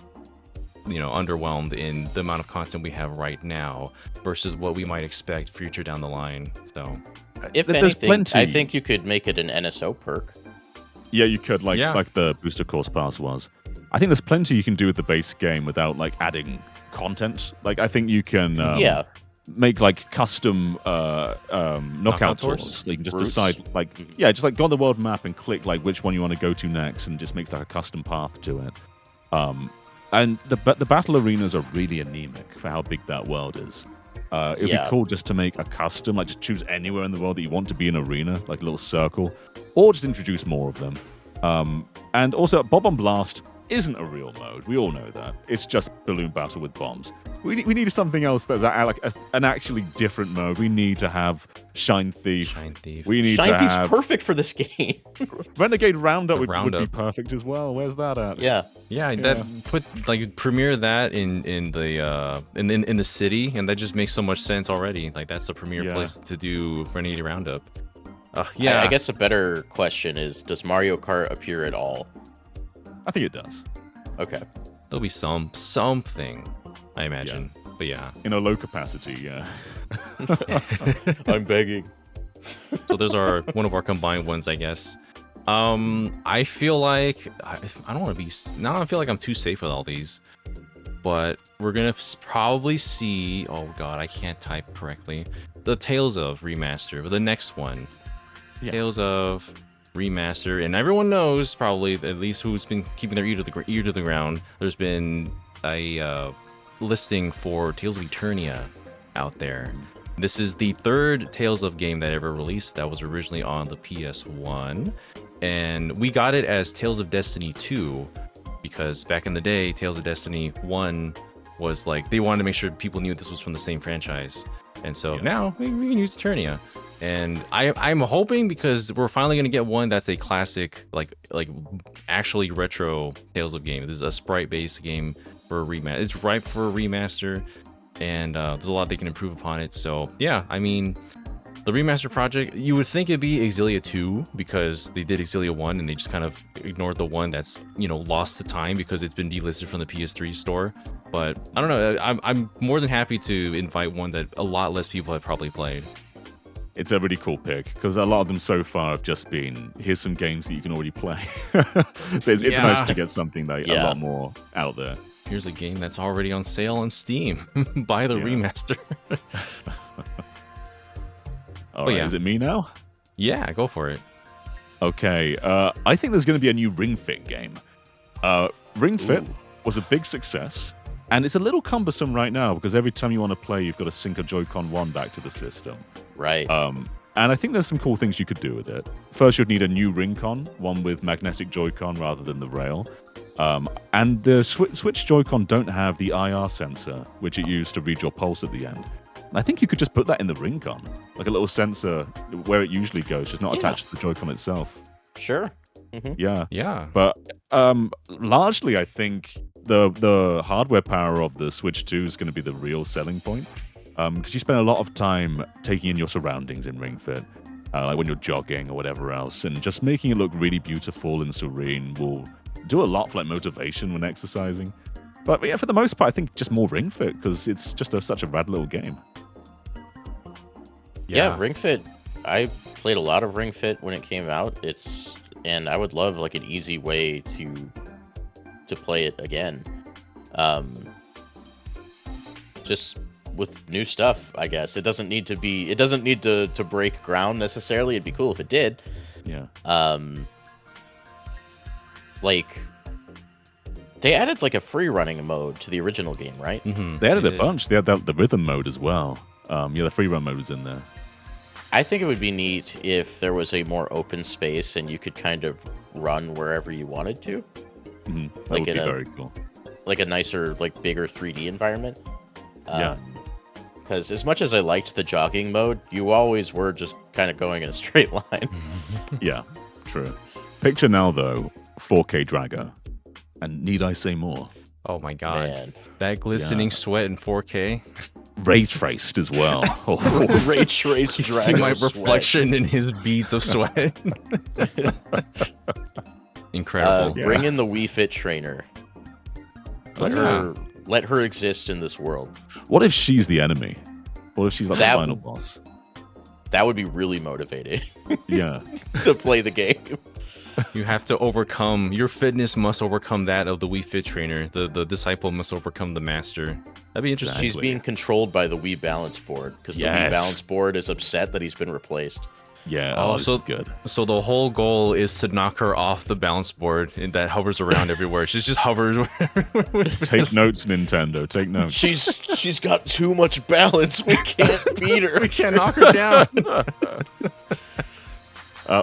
Speaker 1: underwhelmed in the amount of content we have right now versus what we might expect future down the line. So.
Speaker 3: If anything, I think you could make it an NSO perk.
Speaker 2: Yeah, you could, like the booster course pass was. I think there's plenty you can do with the base game without like adding content. Like I think you can make like custom knockout tours. So you can just decide just like go on the world map and click like which one you want to go to next, and it just makes like a custom path to it. And the battle arenas are really anemic for how big that world is. It'd be cool just to make a custom, like just choose anywhere in the world that you want to be an arena, like a little circle, or just introduce more of them. And also, Bob-omb Blast isn't a real mode. We all know that. It's just balloon battle with bombs. We need something else that's like an actually different mode. We need to have Shine Thief. We need
Speaker 3: Shine
Speaker 2: to
Speaker 3: Thief's
Speaker 2: have
Speaker 3: perfect for this game.
Speaker 2: Renegade Roundup would be perfect as well. Where's that at?
Speaker 3: Yeah.
Speaker 1: That premiere that in the city, and that just makes so much sense already. Like that's the premier place to do Renegade Roundup.
Speaker 3: I guess a better question is, does Mario Kart appear at all?
Speaker 2: I think it does.
Speaker 3: Okay.
Speaker 1: There'll be something, I imagine. Yeah. But yeah.
Speaker 2: In a low capacity, yeah.
Speaker 3: I'm begging.
Speaker 1: So those are one of our combined ones, I guess. I feel like I don't want to be. Now I feel like I'm too safe with all these. But we're gonna probably see. Oh god, I can't type correctly. The Tales of remaster, but the next one. Yeah. Tales of remaster, and everyone knows probably, at least who's been keeping their ear to the ground. There's been a listing for Tales of Eternia out there. This is the third Tales of game that ever released. That was originally on the PS1. and we got it as Tales of Destiny 2 because back in the day, Tales of Destiny 1 was like they wanted to make sure people knew this was from the same franchise, and so now we can use Eternia. And I'm hoping because we're finally gonna get one that's a classic, like actually retro Tales of game. This is a sprite-based game for a remaster. It's ripe for a remaster, and there's a lot they can improve upon it. So yeah, I mean, the remaster project, you would think it'd be Exilia 2 because they did Exilia 1 and they just kind of ignored the one that's lost to time because it's been delisted from the PS3 store. But I don't know. I'm more than happy to invite one that a lot less people have probably played.
Speaker 2: It's a really cool pick because a lot of them so far have just been, here's some games that you can already play. So it's nice to get something like a lot more out there.
Speaker 1: Here's a game that's already on sale on Steam. Buy the remaster.
Speaker 2: All right, is it me now?
Speaker 1: Yeah, go for it.
Speaker 2: Okay, I think there's going to be a new Ring Fit game. Ring Fit was a big success, and it's a little cumbersome right now because every time you want to play, you've got to sync a Joy-Con 1 back to the system.
Speaker 3: Right.
Speaker 2: And I think there's some cool things you could do with it. First, you'd need a new Ring-Con, one with magnetic Joy-Con rather than the rail. And the Switch Joy-Con don't have the IR sensor, which it used to read your pulse at the end. I think you could just put that in the Ring-Con, like a little sensor where it usually goes, just not attached to the Joy-Con itself.
Speaker 3: Sure. Mm-hmm.
Speaker 2: Yeah. But largely, I think the hardware power of the Switch 2 is going to be the real selling point. Because you spend a lot of time taking in your surroundings in Ring Fit, like when you're jogging or whatever else, and just making it look really beautiful and serene will do a lot for like motivation when exercising. But yeah, for the most part, I think just more Ring Fit because it's just such a rad little game.
Speaker 3: Yeah, Ring Fit. I played a lot of Ring Fit when it came out. And I would love like an easy way to play it again. Just with new stuff, I guess. It doesn't need to break ground necessarily. It'd be cool if it did.
Speaker 2: Yeah.
Speaker 3: Like they added like a free running mode to the original game, right?
Speaker 2: Mm-hmm. They added a bunch. They had the rhythm mode as well. The free run mode was in there.
Speaker 3: I think it would be neat if there was a more open space and you could kind of run wherever you wanted to.
Speaker 2: Mm-hmm. That would be very cool.
Speaker 3: Like a nicer, like bigger 3D environment.
Speaker 2: Yeah.
Speaker 3: Because as much as I liked the jogging mode, you always were just kind of going in a straight line.
Speaker 2: Yeah, true. Picture now, though, 4K Drago. And need I say more?
Speaker 1: Oh my god.
Speaker 3: Man.
Speaker 1: That glistening sweat in 4K.
Speaker 2: Ray traced as well.
Speaker 3: Ray traced.
Speaker 1: You see my reflection in his beads of sweat. Incredible.
Speaker 3: Bring in the Wii Fit trainer. Let her exist in this world.
Speaker 2: What if she's the enemy? What if she's like the final boss?
Speaker 3: That would be really motivating.
Speaker 2: Yeah.
Speaker 3: To play the game.
Speaker 1: You have to overcome, your fitness must overcome that of the Wii Fit trainer. The disciple must overcome the master. That'd be interesting.
Speaker 3: She's being controlled by the Wii balance board because the Wii balance board is upset that he's been replaced.
Speaker 2: Yeah, this is good.
Speaker 1: So the whole goal is to knock her off the balance board that hovers around everywhere. She's just hovers.
Speaker 2: Take notes, Nintendo. Take notes.
Speaker 3: She's got too much balance. We can't beat her.
Speaker 1: We can't knock her down.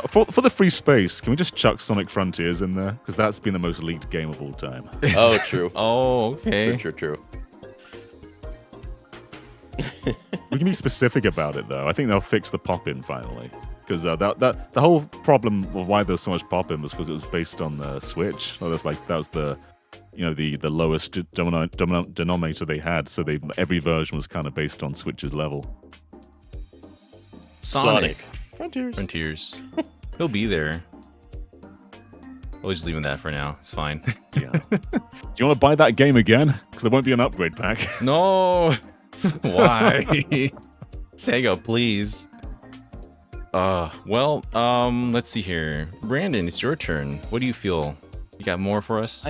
Speaker 2: For the free space, can we just chuck Sonic Frontiers in there? Because that's been the most leaked game of all time.
Speaker 3: Oh, true.
Speaker 1: Oh, okay.
Speaker 3: True.
Speaker 2: We can be specific about it, though. I think they'll fix the pop-in finally. Because the whole problem of why there's so much pop-in was because it was based on the Switch. So that was the lowest denominator they had. So every version was kind of based on Switch's level.
Speaker 1: Sonic.
Speaker 3: Frontiers.
Speaker 1: He'll be there. We'll just leave him that for now. It's fine.
Speaker 2: Yeah. Do you want to buy that game again? Because there won't be an upgrade pack.
Speaker 1: No. Why? Sega, please. Let's see here. Brandon, it's your turn. What do you feel? You got more for us?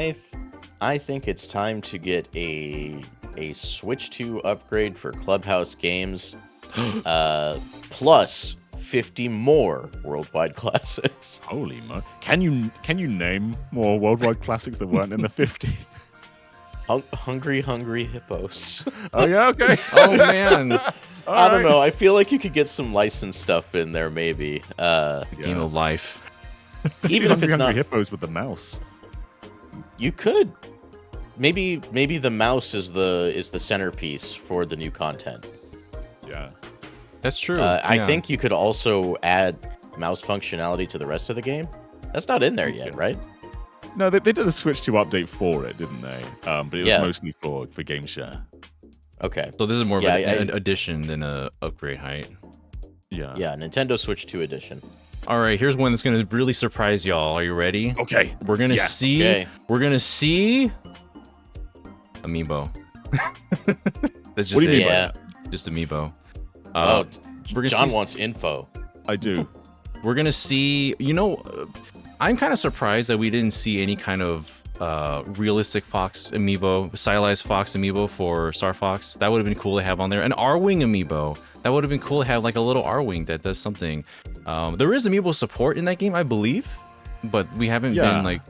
Speaker 3: I think it's time to get a Switch 2 upgrade for Clubhouse games. Plus 50 more worldwide classics.
Speaker 2: Holy mo! Can you name more worldwide classics that weren't in the 50?
Speaker 3: Hungry Hippos.
Speaker 2: Oh yeah, okay.
Speaker 1: Oh man.
Speaker 3: I don't know. I feel like you could get some licensed stuff in there, maybe.
Speaker 1: Game of life.
Speaker 3: Even if it's
Speaker 2: Hungry
Speaker 3: not,
Speaker 2: Hippos with the mouse.
Speaker 3: you could maybe the mouse is the centerpiece for the new content.
Speaker 2: Yeah.
Speaker 1: That's true.
Speaker 3: I
Speaker 1: Yeah.
Speaker 3: think you could also add mouse functionality to the rest of the game. That's not in there yet, right?
Speaker 2: No, they did a Switch 2 update for it, didn't they? But it was
Speaker 3: Yeah.
Speaker 2: mostly for game share.
Speaker 3: Okay.
Speaker 1: So this is more of
Speaker 3: Yeah,
Speaker 1: an addition than a upgrade height.
Speaker 2: Yeah.
Speaker 3: Yeah, Nintendo Switch 2 edition.
Speaker 1: All right, here's one that's gonna really surprise y'all. Are you ready?
Speaker 2: Okay.
Speaker 1: We're gonna
Speaker 2: Yes.
Speaker 1: see.
Speaker 3: Okay.
Speaker 1: We're gonna see. Amiibo. That's just
Speaker 2: What do you
Speaker 1: it.
Speaker 2: mean by
Speaker 3: Yeah.
Speaker 2: that?
Speaker 1: Just Amiibo.
Speaker 3: Oh,
Speaker 1: we're gonna
Speaker 3: John
Speaker 1: see.
Speaker 3: wants info.
Speaker 2: I do.
Speaker 1: We're gonna see. I'm kind of surprised that we didn't see any kind of realistic Fox amiibo, stylized Fox amiibo for Star Fox. That would have been cool to have on there. An R-Wing amiibo. That would have been cool to have, like a little R-Wing that does something. There is amiibo support in that game, I believe, but we haven't been like.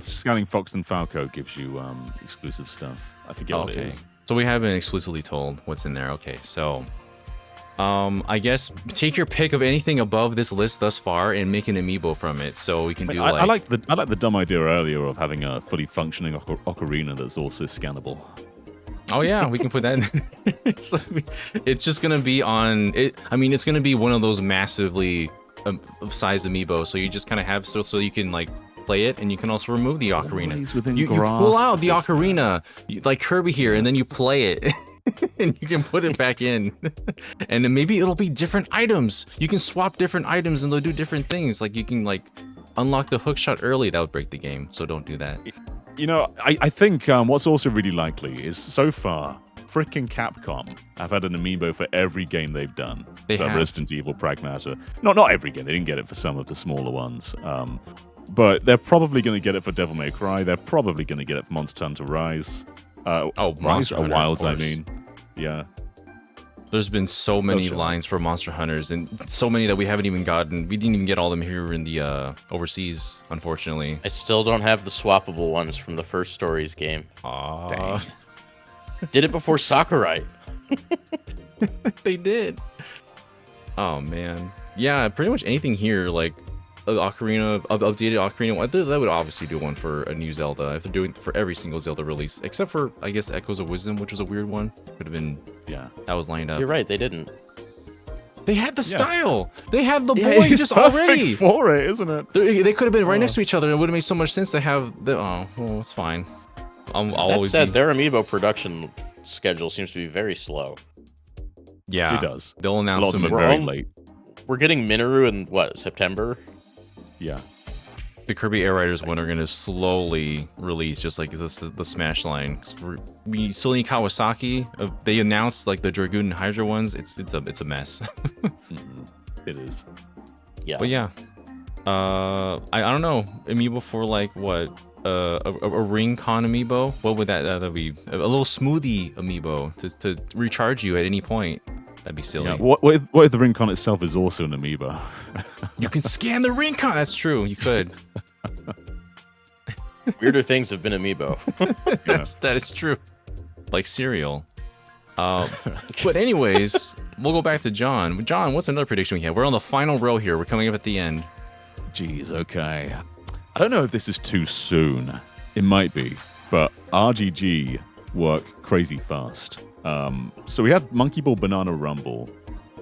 Speaker 2: Scanning Fox and Falco gives you exclusive stuff. I forget what it is.
Speaker 1: So we haven't explicitly told what's in there. Okay, so. I guess take your pick of anything above this list thus far and make an amiibo from it, so we can do
Speaker 2: I like the dumb idea earlier of having a fully functioning ocarina that's also scannable.
Speaker 1: Oh yeah, we can put that in. So it's just gonna be on it. I mean, it's gonna be one of those massively sized amiibo, so you just kind of have so you can like play it, and you can also remove the ocarina. You pull out the ocarina like Kirby here, and then you play it. And you can put it back in, and then maybe it'll be different items. You can swap different items, and they'll do different things. Like you can unlock the hook shot early. That would break the game, so don't do that.
Speaker 2: I think what's also really likely is so far, frickin' Capcom have had an amiibo for every game they've done.
Speaker 1: They have.
Speaker 2: Resident Evil, Pragmata. Not every game. They didn't get it for some of the smaller ones. But they're probably going to get it for Devil May Cry. They're probably going to get it for Monster Hunter Rise.
Speaker 1: Monster Hunter,
Speaker 2: Wilds,
Speaker 1: of
Speaker 2: I
Speaker 1: course.
Speaker 2: mean. Yeah.
Speaker 1: There's been so many lines for Monster Hunters, and so many that we haven't even gotten. We didn't even get all of them here in the overseas, unfortunately.
Speaker 3: I still don't have the swappable ones from the first Stories game.
Speaker 1: Dang.
Speaker 3: Did it before Sakurai.
Speaker 1: They did. Oh man, yeah. Pretty much anything here, like Ocarina, updated Ocarina. That would obviously do one for a new Zelda if they're doing it for every single Zelda release, except for I guess Echoes of Wisdom, which was a weird one. Could have been, that was lined up.
Speaker 3: You're right, they didn't.
Speaker 1: They had the style. They had the boy
Speaker 2: it's
Speaker 1: just
Speaker 2: perfect
Speaker 1: already
Speaker 2: for it, isn't it?
Speaker 1: They could have been right next to each other. It would have made so much sense to have the. Oh, well, it's fine. I'll
Speaker 3: That
Speaker 1: always
Speaker 3: said,
Speaker 1: be,
Speaker 3: their amiibo production schedule seems to be very slow.
Speaker 1: yeah,
Speaker 2: It does.
Speaker 1: They'll
Speaker 2: A
Speaker 1: announce
Speaker 2: lot of
Speaker 1: them.
Speaker 2: them are very late.
Speaker 3: We're getting Minoru in what, September?
Speaker 2: Yeah.
Speaker 1: The Kirby Air Riders one are going to slowly release, just like the Smash line. 'Cause we still need Kawasaki. They announced like the Dragoon and Hydra ones. It's a mess.
Speaker 2: It is.
Speaker 3: Yeah.
Speaker 1: But yeah, I don't know. Amiibo for like what? A ring con amiibo? What would that be? A little smoothie amiibo to recharge you at any point. That'd be silly.
Speaker 2: Yeah. What if the Ring-Con itself is also an amiibo?
Speaker 1: You can scan the ring con. That's true. You could.
Speaker 3: Weirder things have been amiibo.
Speaker 1: That is true. Like cereal. But anyways, we'll go back to John. John, what's another prediction we have? We're on the final row here. We're coming up at the end.
Speaker 2: Jeez, okay. I don't know if this is too soon. It might be, but RGG work crazy fast. So we had Monkey Ball Banana Rumble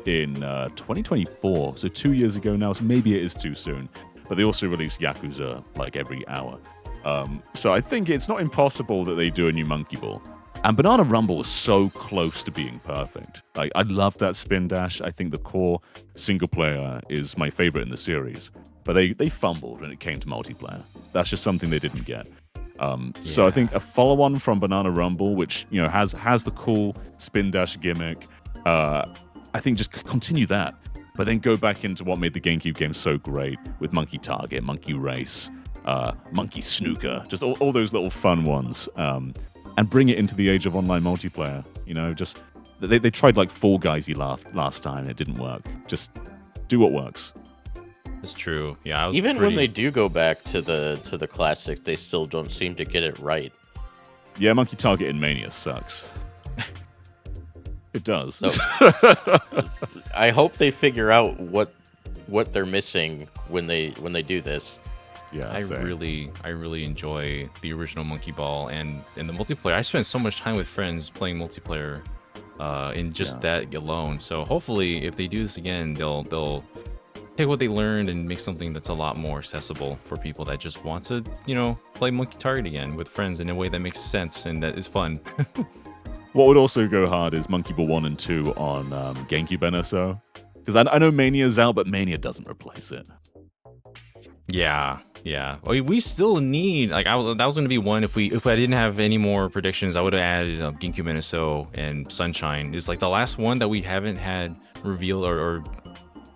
Speaker 2: in 2024, so 2 years ago now, so maybe it is too soon. But they also release Yakuza like every hour. So I think it's not impossible that they do a new Monkey Ball. And Banana Rumble is so close to being perfect. I love that spin dash. I think the core single player is my favorite in the series. But they fumbled when it came to multiplayer. That's just something they didn't get. So I think a follow-on from Banana Rumble, which has the cool spin dash gimmick, I think just continue that, but then go back into what made the GameCube game so great with Monkey Target, Monkey Race, Monkey Snooker, just all those little fun ones, and bring it into the age of online multiplayer. Just they tried like Fall Guys last time, and it didn't work. Just do what works.
Speaker 1: It's true. Yeah.
Speaker 3: Even when they do go back to the classic, they still don't seem to get it right.
Speaker 2: Yeah, Monkey Target in Mania sucks. It does.
Speaker 3: So, I hope they figure out what what they're missing when they do this.
Speaker 2: Yeah,
Speaker 1: I really enjoy the original Monkey Ball and the multiplayer. I spent so much time with friends playing multiplayer in just that alone. So hopefully, if they do this again, they'll take what they learned and make something that's a lot more accessible for people that just want to, play Monkey Target again with friends in a way that makes sense and that is fun.
Speaker 2: What would also go hard is Monkey Ball 1 and 2 on GameCube NSO. Because I know Mania's out, but Mania doesn't replace it.
Speaker 1: Yeah. We still need that was going to be one if I didn't have any more predictions, I would have added GameCube NSO and Sunshine. It's like the last one that we haven't had revealed or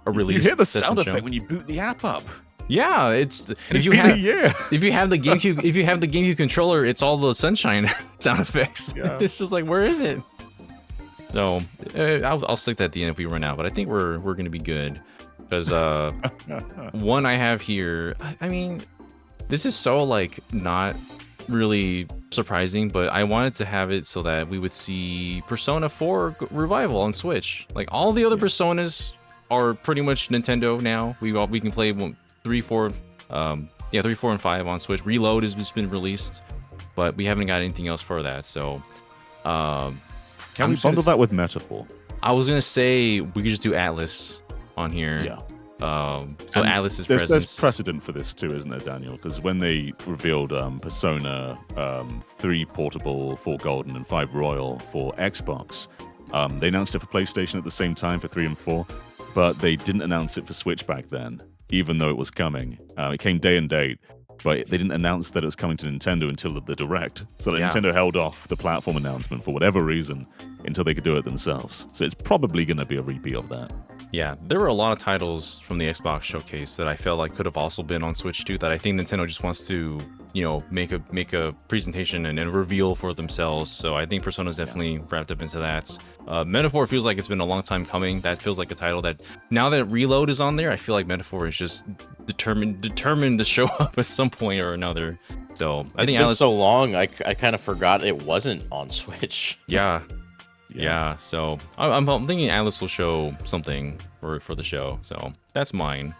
Speaker 1: released.
Speaker 2: You hear the sound effect when you boot the app up.
Speaker 1: Yeah, if you have the GameCube controller, it's all the Sunshine sound effects. Yeah. It's just like, where is it? So I'll stick that at the end if we run out, but I think we're going to be good. Because one I have here, I mean, this is so not really surprising, but I wanted to have it so that we would see Persona 4 Revival on Switch. Like all the other Personas are pretty much Nintendo now. We can play 3, 4, 3, 4, and 5 on Switch. Reload has just been released, but we haven't got anything else for that. So
Speaker 2: can we bundle that with Metaphor?
Speaker 1: I was gonna say we could just do Atlas on here.
Speaker 2: Yeah.
Speaker 1: So Atlas's presence.
Speaker 2: There's precedent for this too, isn't there, Daniel? Because when they revealed Persona 3 Portable, 4 Golden, and 5 Royal for Xbox, they announced it for PlayStation at the same time for 3 and 4, but they didn't announce it for Switch back then, even though it was coming. It came day and date, but they didn't announce that it was coming to Nintendo until the Direct. So Nintendo held off the platform announcement for whatever reason until they could do it themselves. So it's probably going to be a repeat of that.
Speaker 1: Yeah, there were a lot of titles from the Xbox showcase that I felt like could have also been on Switch too, that I think Nintendo just wants to, make a presentation and a reveal for themselves. So I think Persona's definitely wrapped up into that. Metaphor feels like it's been a long time coming. That feels like a title that, now that Reload is on there, I feel like Metaphor is just determined to show up at some point or another. So I think
Speaker 3: it's been so long, I kind of forgot it wasn't on Switch.
Speaker 1: Yeah, so I'm thinking Atlas will show something for the show, so that's mine.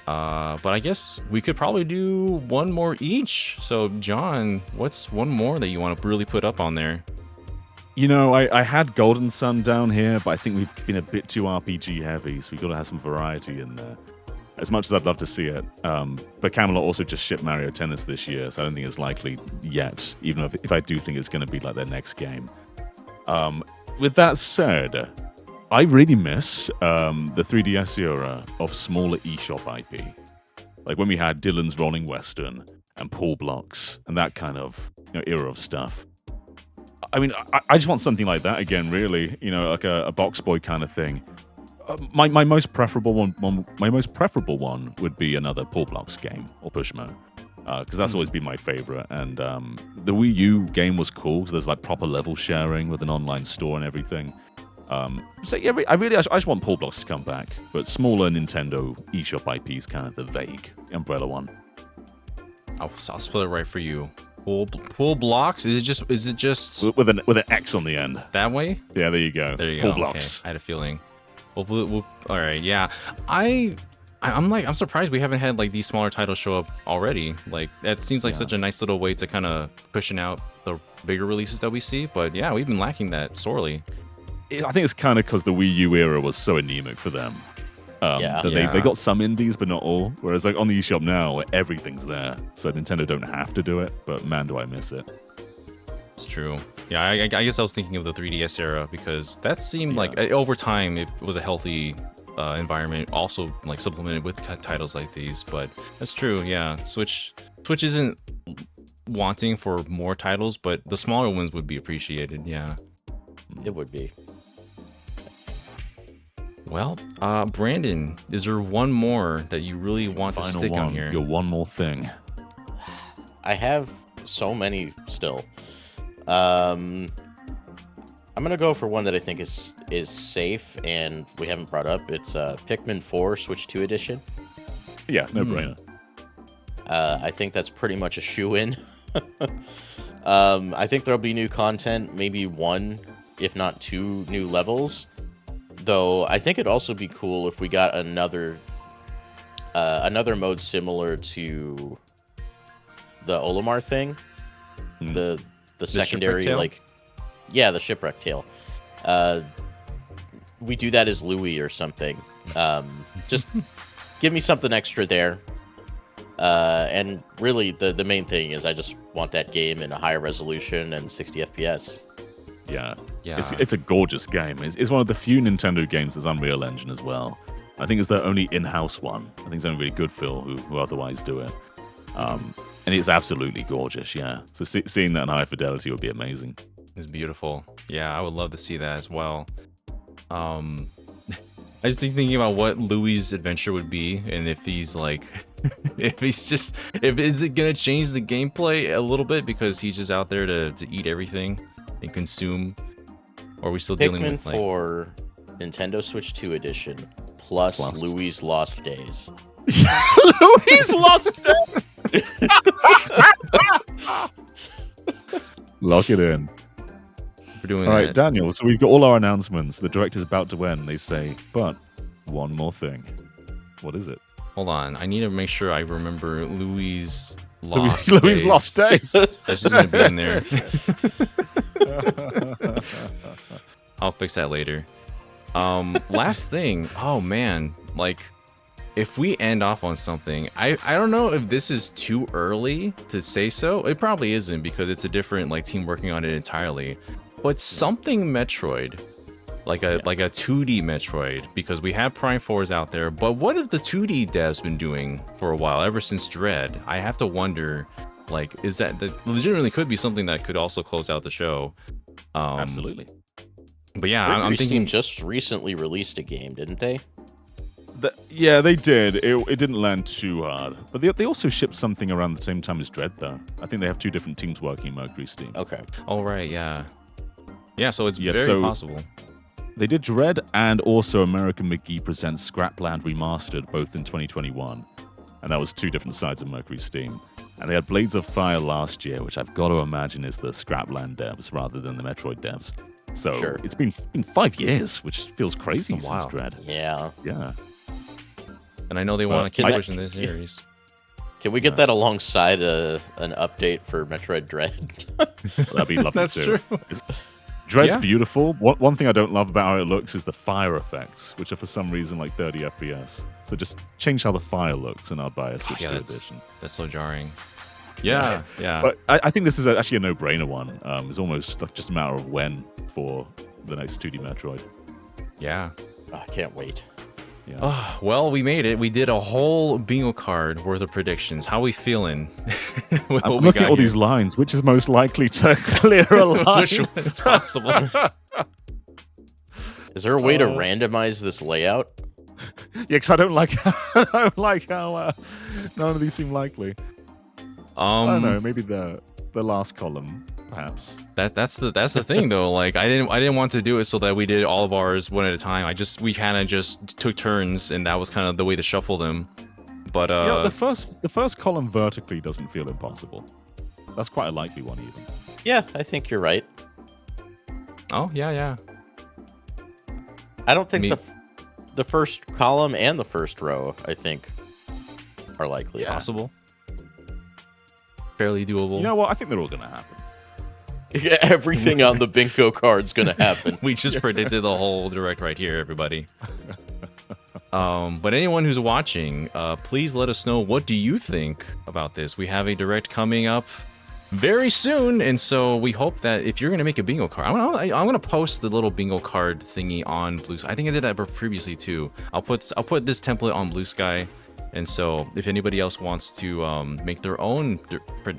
Speaker 1: But I guess we could probably do one more each. So John, what's one more that you want to really put up on there?
Speaker 2: I had Golden Sun down here, but I think we've been a bit too RPG heavy, so we've got to have some variety in there. As much as I'd love to see it. But Camelot also just shipped Mario Tennis this year, so I don't think it's likely yet, even if I do think it's going to be like their next game. With that said, I really miss the 3DS era of smaller eShop IP. Like when we had Dylan's Rolling Western and Pool Blocks and that kind of era of stuff. I mean, I just want something like that again, really. Like a Box Boy kind of thing. My most preferable one would be another Pool Blocks game or Pushmo. Because that's always been my favorite. And the Wii U game was cool because there's like proper level sharing with an online store and everything. So yeah, I just want Pool Blocks to come back, but smaller Nintendo eShop IP is kind of the vague umbrella one.
Speaker 1: I'll spell it right for you. Pool Blocks? Is it just
Speaker 2: with an X on the end?
Speaker 1: That way?
Speaker 2: Yeah, there you go. Pool Blocks.
Speaker 1: Okay. I had a feeling. Well, all right, yeah. I'm surprised we haven't had like these smaller titles show up already. Like that seems like such a nice little way to kind of cushion out the bigger releases that we see. But yeah, we've been lacking that sorely.
Speaker 2: I think it's kind of because the Wii U era was so anemic for them. They got some indies, but not all. Whereas like on the eShop now, everything's there. So Nintendo don't have to do it. But man, do I miss it.
Speaker 1: It's true. Yeah, I guess I was thinking of the 3DS era because that seemed like over time it was a healthy environment, also like supplemented with titles like these. But that's true. Yeah, Switch isn't wanting for more titles, but the smaller ones would be appreciated. Yeah,
Speaker 3: it would be.
Speaker 1: Well, Brandon, is there one more that you really want to stick on here?
Speaker 2: Your one more thing.
Speaker 3: I have so many still. I'm gonna go for one that I think is safe and we haven't brought up. It's Pikmin 4 Switch 2 edition.
Speaker 2: Yeah, no brainer.
Speaker 3: I think that's pretty much a shoo-in. I think there'll be new content, maybe 1, if not 2 new levels. Though I think it'd also be cool if we got another another mode similar to the Olimar thing. The secondary, like, yeah, the shipwreck tail. We do that as Louis or something. Just give me something extra there. And really, the main thing is I just want that game in a higher resolution and 60 FPS.
Speaker 2: Yeah. It's a gorgeous game. It's one of the few Nintendo games that's Unreal Engine as well. I think it's their only in-house one. I think it's only really Goodfill who otherwise do it. And it's absolutely gorgeous, yeah. So seeing that in high fidelity would be amazing.
Speaker 1: It's beautiful. Yeah, I would love to see that as well. I was thinking about what Louis' adventure would be, and if he's like, is it gonna change the gameplay a little bit because he's just out there to eat everything and consume, or are we still dealing with like
Speaker 3: for Nintendo Switch 2 edition plus Louis' Lost Days?
Speaker 2: Louis' Lost Days. Lock it in.
Speaker 1: For doing
Speaker 2: all right,
Speaker 1: that.
Speaker 2: Daniel. So we've got all our announcements. The direct is about to end. They say, but one more thing. What is it?
Speaker 1: Hold on, I need to make sure I remember Louis'
Speaker 2: Louis' Lost Days.
Speaker 1: That's just gonna be in there. I'll fix that later. Last thing. Oh man, like if we end off on something, I don't know if this is too early to say so. It probably isn't because it's a different like team working on it entirely. But something Metroid, like a 2D Metroid, because we have Prime 4s out there. But what have the 2D devs been doing for a while, ever since Dread? I have to wonder, like, is that legitimately could be something that could also close out the show?
Speaker 2: Absolutely.
Speaker 3: But yeah, I'm thinking just recently released a game, didn't they?
Speaker 2: Yeah, they did. It didn't land too hard. But they also shipped something around the same time as Dread, though. I think they have two different teams working in Mercury Steam.
Speaker 3: Okay.
Speaker 1: All right, yeah. Yeah, so it's very possible.
Speaker 2: They did Dread and also American McGee Presents Scrapland Remastered, both in 2021. And that was two different sides of Mercury Steam. And they had Blades of Fire last year, which I've got to imagine is the Scrapland devs rather than the Metroid devs. So it's been 5 years, which feels crazy since Dread.
Speaker 3: Yeah.
Speaker 2: Yeah.
Speaker 1: And I know they want to keep pushing this series.
Speaker 3: Can we get that alongside an update for Metroid Dread?
Speaker 2: That'd be lovely
Speaker 1: That's
Speaker 2: too.
Speaker 1: True.
Speaker 2: Dread's beautiful. One thing I don't love about how it looks is the fire effects, which are for some reason like 30 FPS. So just change how the fire looks and I'll buy a Switch 2 edition.
Speaker 1: That's so jarring. Yeah.
Speaker 2: But I think this is actually a no-brainer one. It's almost like just a matter of when for the next 2D Metroid.
Speaker 1: Yeah.
Speaker 3: I can't wait.
Speaker 2: Yeah.
Speaker 1: Oh, well, we made it. We did a whole bingo card worth of predictions. How are we feeling?
Speaker 2: I'm looking at all these lines. Which is most likely to clear a line?
Speaker 1: Which one is possible?
Speaker 3: Is there a way to randomize this layout?
Speaker 2: Yeah, because I don't like how none of these seem likely. I don't know. Maybe the last column, perhaps.
Speaker 1: That's the thing though. Like I didn't want to do it so that we did all of ours one at a time. We kind of just took turns, and that was kind of the way to shuffle them. But
Speaker 2: the first column vertically doesn't feel impossible. That's quite a likely one, even.
Speaker 3: Yeah, I think you're right.
Speaker 1: Oh yeah.
Speaker 3: I don't think the first column and the first row, I think, are likely
Speaker 1: possible. Fairly doable.
Speaker 2: You know what? I think they're all going to happen.
Speaker 3: Everything on the bingo card's going to happen.
Speaker 1: We just predicted the whole direct right here, everybody. But anyone who's watching, please let us know, what do you think about this? We have a direct coming up very soon, and so we hope that if you're going to make a bingo card, I'm going to post the little bingo card thingy on Bluesky. I think I did that previously too. I'll put this template on Bluesky. And so, if anybody else wants to make their own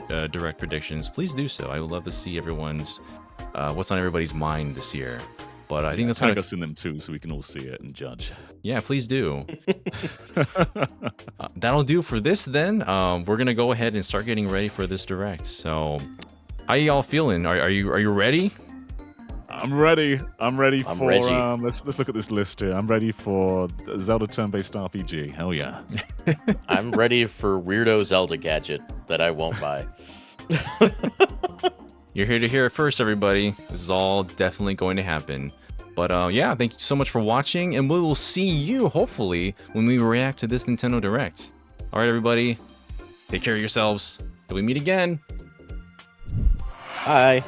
Speaker 1: direct predictions, please do so. I would love to see everyone's what's on everybody's mind this year. But I think that's
Speaker 2: tag us in them too, so we can all see it and judge.
Speaker 1: Yeah, please do. That'll do for this. Then we're gonna go ahead and start getting ready for this direct. So, how y'all feeling? Are you ready?
Speaker 2: I'm ready. I'm ready for. Let's look at this list here. I'm ready for Zelda turn-based RPG. Hell yeah.
Speaker 3: I'm ready for weirdo Zelda gadget that I won't buy.
Speaker 1: You're here to hear it first, everybody. This is all definitely going to happen. But yeah, thank you so much for watching, and we will see you, hopefully, when we react to this Nintendo Direct. All right, everybody, take care of yourselves. Till we meet again.
Speaker 3: Bye.